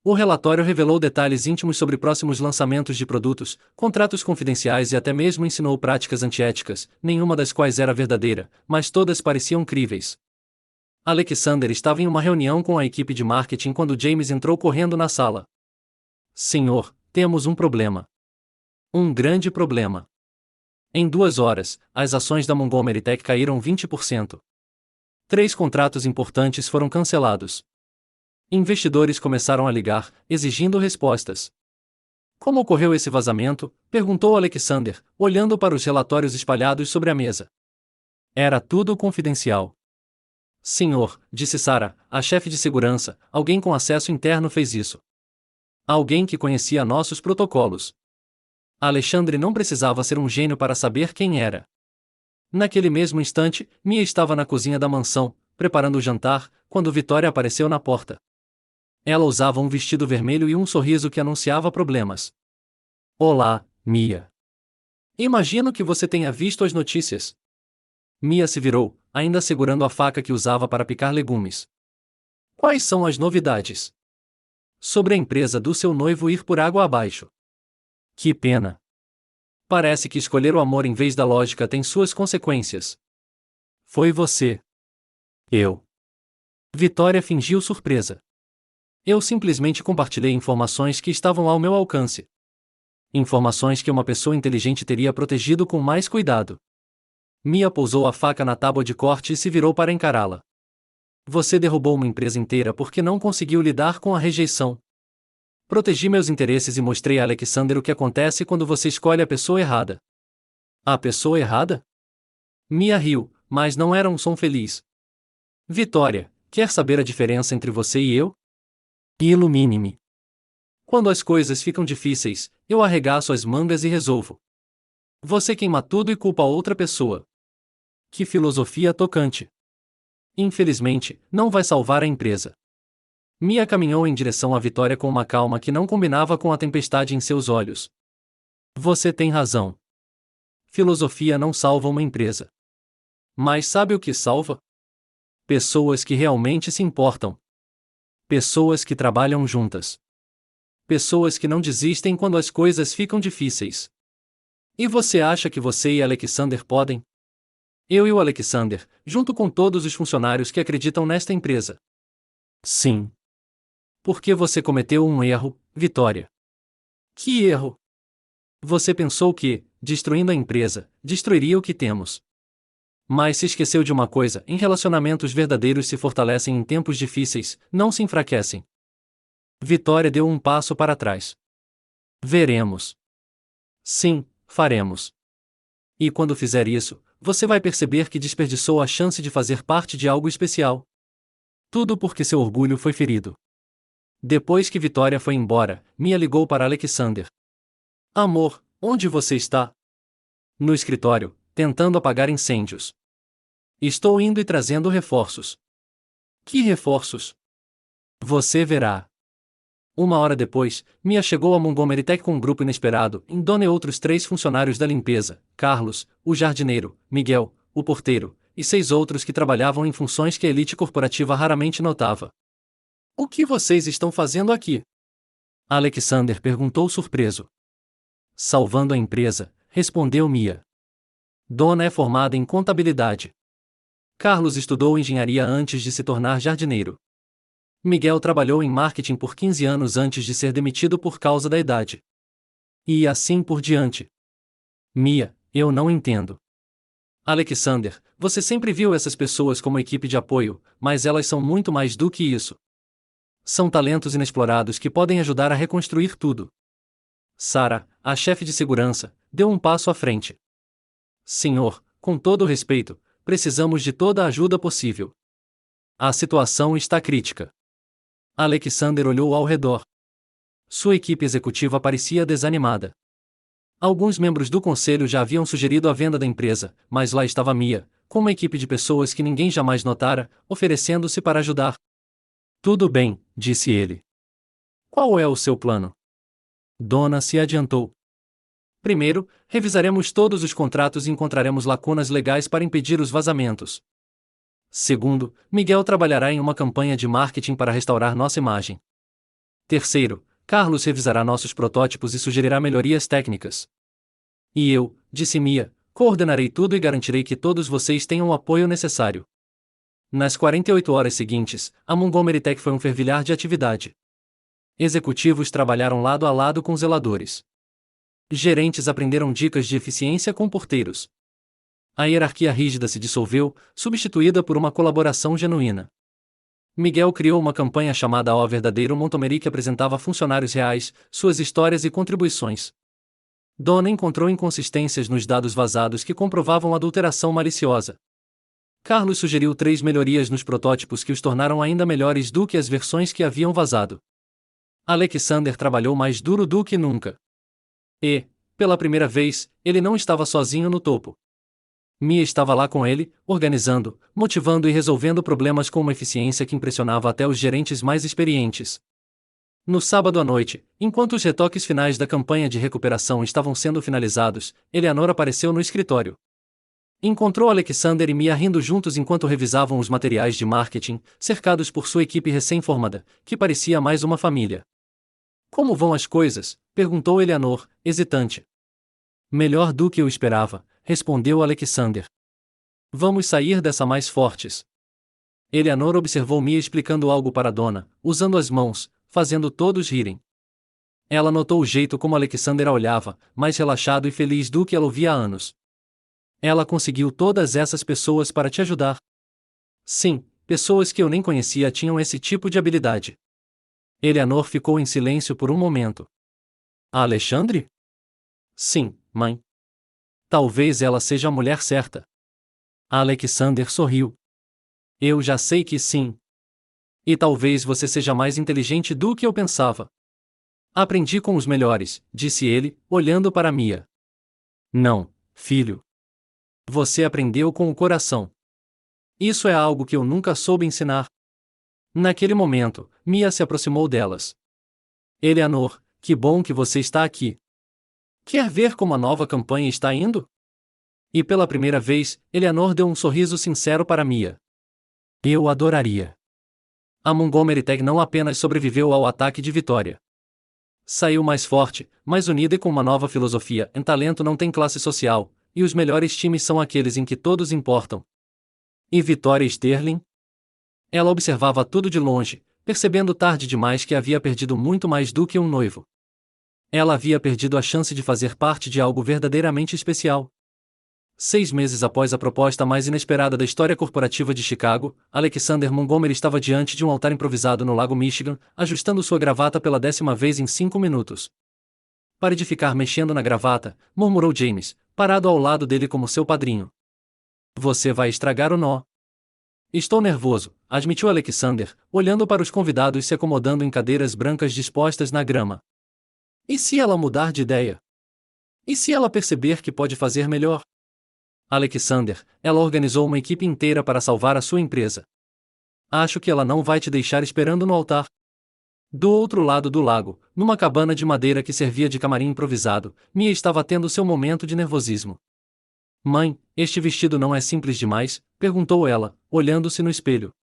O relatório revelou detalhes íntimos sobre próximos lançamentos de produtos, contratos confidenciais e até mesmo ensinou práticas antiéticas, nenhuma das quais era verdadeira, mas todas pareciam críveis. Alexander estava em uma reunião com a equipe de marketing quando James entrou correndo na sala. Senhor, temos um problema. Um grande problema. Em 2 horas, as ações da Montgomery Tech caíram 20%. 3 contratos importantes foram cancelados. Investidores começaram a ligar, exigindo respostas. Como ocorreu esse vazamento? Perguntou Alexander, olhando para os relatórios espalhados sobre a mesa. Era tudo confidencial. Senhor, disse Sarah, a chefe de segurança, alguém com acesso interno fez isso. Alguém que conhecia nossos protocolos. Alexandre não precisava ser um gênio para saber quem era. Naquele mesmo instante, Mia estava na cozinha da mansão, preparando o jantar, quando Victoria apareceu na porta. Ela usava um vestido vermelho e um sorriso que anunciava problemas. Olá, Mia. Imagino que você tenha visto as notícias. Mia se virou, ainda segurando a faca que usava para picar legumes. Quais são as novidades? Sobre a empresa do seu noivo ir por água abaixo. Que pena. Parece que escolher o amor em vez da lógica tem suas consequências. Foi você. Eu. Victoria fingiu surpresa. Eu simplesmente compartilhei informações que estavam ao meu alcance. Informações que uma pessoa inteligente teria protegido com mais cuidado. Mia pousou a faca na tábua de corte e se virou para encará-la. Você derrubou uma empresa inteira porque não conseguiu lidar com a rejeição. Protegi meus interesses e mostrei a Alexander o que acontece quando você escolhe a pessoa errada. A pessoa errada? Mia riu, mas não era um som feliz. Victoria, quer saber a diferença entre você e eu? Ilumine-me. Quando as coisas ficam difíceis, eu arregaço as mangas e resolvo. Você queima tudo e culpa outra pessoa. Que filosofia tocante. Infelizmente, não vai salvar a empresa. Mia caminhou em direção à Victoria com uma calma que não combinava com a tempestade em seus olhos. Você tem razão. Filosofia não salva uma empresa. Mas sabe o que salva? Pessoas que realmente se importam. Pessoas que trabalham juntas. Pessoas que não desistem quando as coisas ficam difíceis. E você acha que você e Alexander podem? Eu e o Alexander, junto com todos os funcionários que acreditam nesta empresa. Sim. Porque você cometeu um erro, Victoria. Que erro? Você pensou que, destruindo a empresa, destruiria o que temos. Mas se esqueceu de uma coisa: em relacionamentos verdadeiros se fortalecem em tempos difíceis, não se enfraquecem. Victoria deu um passo para trás. Veremos. Sim, faremos. E quando fizer isso, você vai perceber que desperdiçou a chance de fazer parte de algo especial. Tudo porque seu orgulho foi ferido. Depois que Victoria foi embora, Mia ligou para Alexander. Amor, onde você está? No escritório, tentando apagar incêndios. Estou indo e trazendo reforços. Que reforços? Você verá. 1 hora depois, Mia chegou a Montgomery Tech com um grupo inesperado, em Dona e outros 3 funcionários da limpeza, Carlos, o jardineiro, Miguel, o porteiro, e 6 outros que trabalhavam em funções que a elite corporativa raramente notava. O que vocês estão fazendo aqui? Alexander perguntou surpreso. Salvando a empresa, respondeu Mia. Dona é formada em contabilidade. Carlos estudou engenharia antes de se tornar jardineiro. Miguel trabalhou em marketing por 15 anos antes de ser demitido por causa da idade. E assim por diante. Mia, eu não entendo. Alexander, você sempre viu essas pessoas como equipe de apoio, mas elas são muito mais do que isso. São talentos inexplorados que podem ajudar a reconstruir tudo. Sarah, a chefe de segurança, deu um passo à frente. Senhor, com todo o respeito, precisamos de toda a ajuda possível. A situação está crítica. Alexander olhou ao redor. Sua equipe executiva parecia desanimada. Alguns membros do conselho já haviam sugerido a venda da empresa, mas lá estava Mia, com uma equipe de pessoas que ninguém jamais notara, oferecendo-se para ajudar. Tudo bem, disse ele. Qual é o seu plano? Donna se adiantou. Primeiro, revisaremos todos os contratos e encontraremos lacunas legais para impedir os vazamentos. Segundo, Miguel trabalhará em uma campanha de marketing para restaurar nossa imagem. Terceiro, Carlos revisará nossos protótipos e sugerirá melhorias técnicas. E eu, disse Mia, coordenarei tudo e garantirei que todos vocês tenham o apoio necessário. Nas 48 horas seguintes, a Montgomery Tech foi um fervilhar de atividade. Executivos trabalharam lado a lado com zeladores. Gerentes aprenderam dicas de eficiência com porteiros. A hierarquia rígida se dissolveu, substituída por uma colaboração genuína. Miguel criou uma campanha chamada O Verdadeiro Montgomery que apresentava funcionários reais, suas histórias e contribuições. Donna encontrou inconsistências nos dados vazados que comprovavam adulteração maliciosa. Carlos sugeriu 3 melhorias nos protótipos que os tornaram ainda melhores do que as versões que haviam vazado. Alexander trabalhou mais duro do que nunca. E, pela primeira vez, ele não estava sozinho no topo. Mia estava lá com ele, organizando, motivando e resolvendo problemas com uma eficiência que impressionava até os gerentes mais experientes. No sábado à noite, enquanto os retoques finais da campanha de recuperação estavam sendo finalizados, Eleanor apareceu no escritório. Encontrou Alexander e Mia rindo juntos enquanto revisavam os materiais de marketing, cercados por sua equipe recém-formada, que parecia mais uma família. Como vão as coisas? Perguntou Eleanor, hesitante. Melhor do que eu esperava, respondeu Alexander. Vamos sair dessa mais fortes. Eleanor observou Mia explicando algo para Donna, usando as mãos, fazendo todos rirem. Ela notou o jeito como Alexander a olhava, mais relaxado e feliz do que ela ouvia há anos. Ela conseguiu todas essas pessoas para te ajudar? Sim, pessoas que eu nem conhecia tinham esse tipo de habilidade. Eleanor ficou em silêncio por um momento. A Alexandre? Sim, mãe. Talvez ela seja a mulher certa. Alexander sorriu. Eu já sei que sim. E talvez você seja mais inteligente do que eu pensava. Aprendi com os melhores, disse ele, olhando para Mia. Não, filho. Você aprendeu com o coração. Isso é algo que eu nunca soube ensinar. Naquele momento, Mia se aproximou delas. Eleanor, que bom que você está aqui. Quer ver como a nova campanha está indo? E pela primeira vez, Eleanor deu um sorriso sincero para Mia. Eu adoraria. A Montgomery Tech não apenas sobreviveu ao ataque de Vitória. Saiu mais forte, mais unida e com uma nova filosofia. Em talento não tem classe social, e os melhores times são aqueles em que todos importam. E Vitória Sterling? Ela observava tudo de longe, percebendo tarde demais que havia perdido muito mais do que um noivo. Ela havia perdido a chance de fazer parte de algo verdadeiramente especial. 6 meses após a proposta mais inesperada da história corporativa de Chicago, Alexander Montgomery estava diante de um altar improvisado no Lago Michigan, ajustando sua gravata pela 10ª vez em 5 minutos. Pare de ficar mexendo na gravata, murmurou James, parado ao lado dele como seu padrinho. Você vai estragar o nó. Estou nervoso, admitiu Alexander, olhando para os convidados se acomodando em cadeiras brancas dispostas na grama. E se ela mudar de ideia? E se ela perceber que pode fazer melhor? Alexander, ela organizou uma equipe inteira para salvar a sua empresa. Acho que ela não vai te deixar esperando no altar. Do outro lado do lago, numa cabana de madeira que servia de camarim improvisado, Mia estava tendo seu momento de nervosismo. Mãe, este vestido não é simples demais? Perguntou ela, olhando-se no espelho.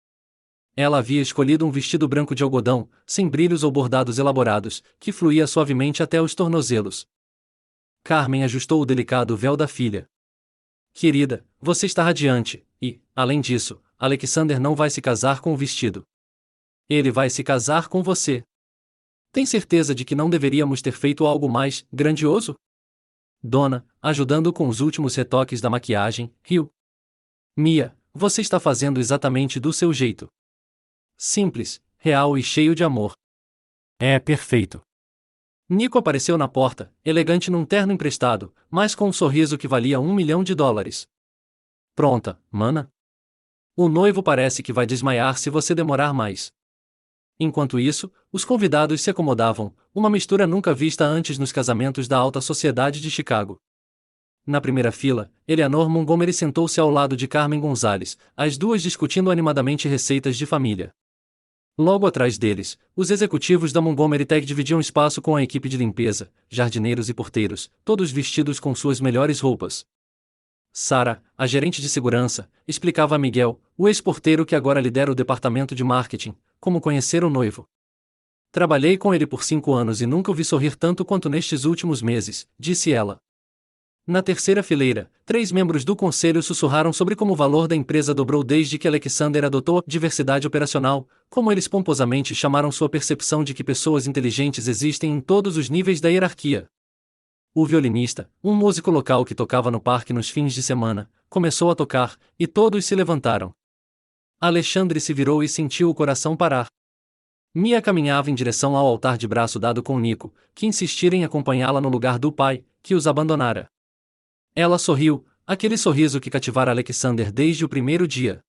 Ela havia escolhido um vestido branco de algodão, sem brilhos ou bordados elaborados, que fluía suavemente até os tornozelos. Carmen ajustou o delicado véu da filha. Querida, você está radiante, e, além disso, Alexander não vai se casar com o vestido. Ele vai se casar com você. Tem certeza de que não deveríamos ter feito algo mais grandioso? Donna, ajudando com os últimos retoques da maquiagem, riu. Mia, você está fazendo exatamente do seu jeito. Simples, real e cheio de amor. É perfeito. Nico apareceu na porta, elegante num terno emprestado, mas com um sorriso que valia $1 milhão. Pronta, mana? O noivo parece que vai desmaiar se você demorar mais. Enquanto isso, os convidados se acomodavam, uma mistura nunca vista antes nos casamentos da alta sociedade de Chicago. Na primeira fila, Eleanor Montgomery sentou-se ao lado de Carmen Gonzalez, as duas discutindo animadamente receitas de família. Logo atrás deles, os executivos da Montgomery Tech dividiam espaço com a equipe de limpeza, jardineiros e porteiros, todos vestidos com suas melhores roupas. Sarah, a gerente de segurança, explicava a Miguel, o ex-porteiro que agora lidera o departamento de marketing, como conhecer o noivo. Trabalhei com ele por 5 anos e nunca o vi sorrir tanto quanto nestes últimos meses, disse ela. Na terceira fileira, 3 membros do conselho sussurraram sobre como o valor da empresa dobrou desde que Alexander adotou a diversidade operacional, como eles pomposamente chamaram sua percepção de que pessoas inteligentes existem em todos os níveis da hierarquia. O violinista, um músico local que tocava no parque nos fins de semana, começou a tocar, e todos se levantaram. Alexandre se virou e sentiu o coração parar. Mia caminhava em direção ao altar de braço dado com Nico, que insistira em acompanhá-la no lugar do pai, que os abandonara. Ela sorriu, aquele sorriso que cativara Alexander desde o primeiro dia.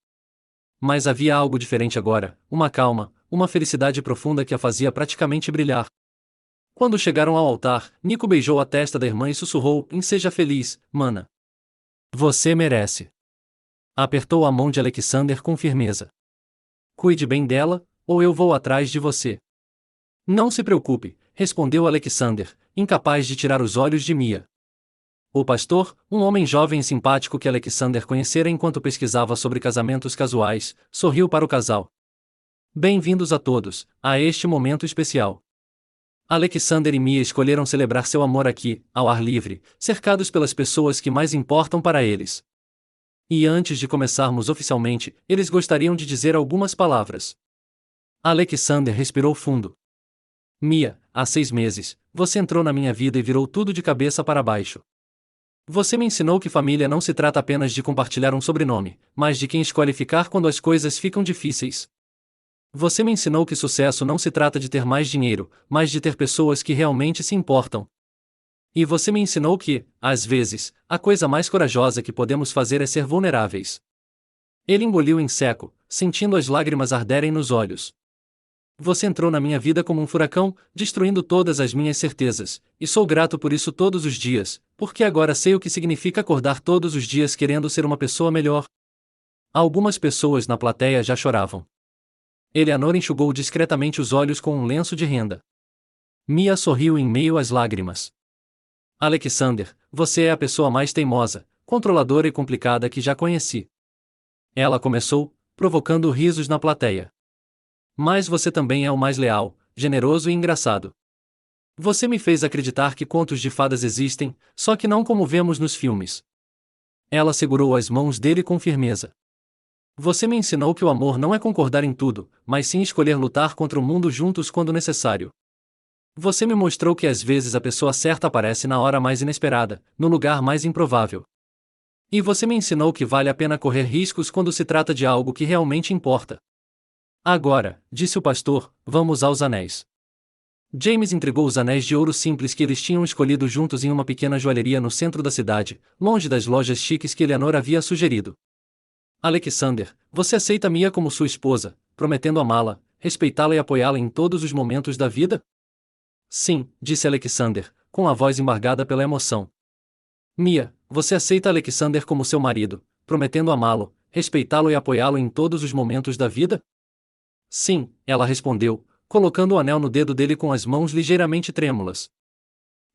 Mas havia algo diferente agora, uma calma, uma felicidade profunda que a fazia praticamente brilhar. Quando chegaram ao altar, Nico beijou a testa da irmã e sussurrou: Seja feliz, mana. Você merece. Apertou a mão de Alexander com firmeza. Cuide bem dela, ou eu vou atrás de você. Não se preocupe, respondeu Alexander, incapaz de tirar os olhos de Mia. O pastor, um homem jovem e simpático que Alexander conhecera enquanto pesquisava sobre casamentos casuais, sorriu para o casal. Bem-vindos a todos, a este momento especial. Alexander e Mia escolheram celebrar seu amor aqui, ao ar livre, cercados pelas pessoas que mais importam para eles. E antes de começarmos oficialmente, eles gostariam de dizer algumas palavras. Alexander respirou fundo. Mia, há 6 meses, você entrou na minha vida e virou tudo de cabeça para baixo. Você me ensinou que família não se trata apenas de compartilhar um sobrenome, mas de quem escolhe ficar quando as coisas ficam difíceis. Você me ensinou que sucesso não se trata de ter mais dinheiro, mas de ter pessoas que realmente se importam. E você me ensinou que, às vezes, a coisa mais corajosa que podemos fazer é ser vulneráveis. Ele engoliu em seco, sentindo as lágrimas arderem nos olhos. Você entrou na minha vida como um furacão, destruindo todas as minhas certezas, e sou grato por isso todos os dias, porque agora sei o que significa acordar todos os dias querendo ser uma pessoa melhor. Algumas pessoas na plateia já choravam. Eleanor enxugou discretamente os olhos com um lenço de renda. Mia sorriu em meio às lágrimas. Alexander, você é a pessoa mais teimosa, controladora e complicada que já conheci. Ela começou, provocando risos na plateia. Mas você também é o mais leal, generoso e engraçado. Você me fez acreditar que contos de fadas existem, só que não como vemos nos filmes. Ela segurou as mãos dele com firmeza. Você me ensinou que o amor não é concordar em tudo, mas sim escolher lutar contra o mundo juntos quando necessário. Você me mostrou que às vezes a pessoa certa aparece na hora mais inesperada, no lugar mais improvável. E você me ensinou que vale a pena correr riscos quando se trata de algo que realmente importa. Agora, disse o pastor, vamos aos anéis. James entregou os anéis de ouro simples que eles tinham escolhido juntos em uma pequena joalheria no centro da cidade, longe das lojas chiques que Eleanor havia sugerido. Alexander, você aceita Mia como sua esposa, prometendo amá-la, respeitá-la e apoiá-la em todos os momentos da vida? Sim, disse Alexander, com a voz embargada pela emoção. Mia, você aceita Alexander como seu marido, prometendo amá-lo, respeitá-lo e apoiá-lo em todos os momentos da vida? Sim, ela respondeu, colocando o anel no dedo dele com as mãos ligeiramente trêmulas.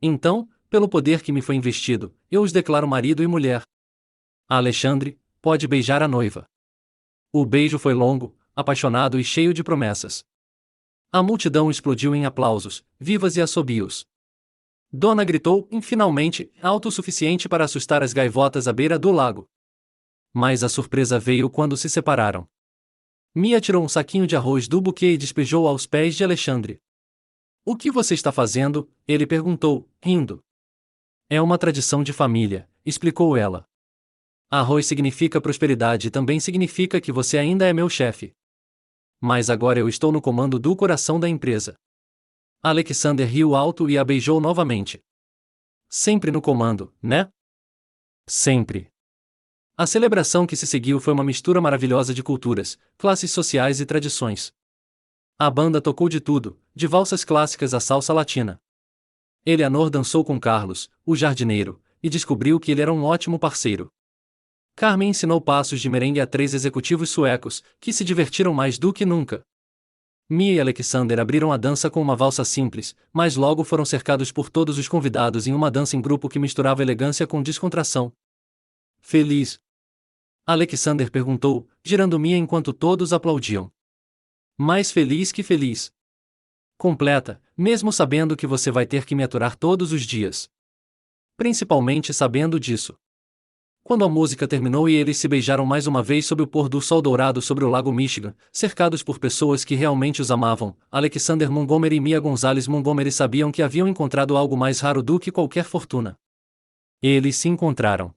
Então, pelo poder que me foi investido, eu os declaro marido e mulher. Alexandre, pode beijar a noiva. O beijo foi longo, apaixonado e cheio de promessas. A multidão explodiu em aplausos, vivas e assobios. Donna gritou, finalmente, alto o suficiente para assustar as gaivotas à beira do lago. Mas a surpresa veio quando se separaram. Mia tirou um saquinho de arroz do buquê e despejou aos pés de Alexandre. O que você está fazendo? Ele perguntou, rindo. É uma tradição de família, explicou ela. Arroz significa prosperidade e também significa que você ainda é meu chefe. Mas agora eu estou no comando do coração da empresa. Alexander riu alto e a beijou novamente. Sempre no comando, né? Sempre. A celebração que se seguiu foi uma mistura maravilhosa de culturas, classes sociais e tradições. A banda tocou de tudo, de valsas clássicas à salsa latina. Eleanor dançou com Carlos, o jardineiro, e descobriu que ele era um ótimo parceiro. Carmen ensinou passos de merengue a 3 executivos suecos, que se divertiram mais do que nunca. Mia e Alexander abriram a dança com uma valsa simples, mas logo foram cercados por todos os convidados em uma dança em grupo que misturava elegância com descontração. Feliz? Alexander perguntou, girando Mia enquanto todos aplaudiam. Mais feliz que feliz. Completa, mesmo sabendo que você vai ter que me aturar todos os dias. Principalmente sabendo disso. Quando a música terminou e eles se beijaram mais uma vez sob o pôr do sol dourado sobre o lago Michigan, cercados por pessoas que realmente os amavam, Alexander Montgomery e Mia Gonzalez Montgomery sabiam que haviam encontrado algo mais raro do que qualquer fortuna. Eles se encontraram.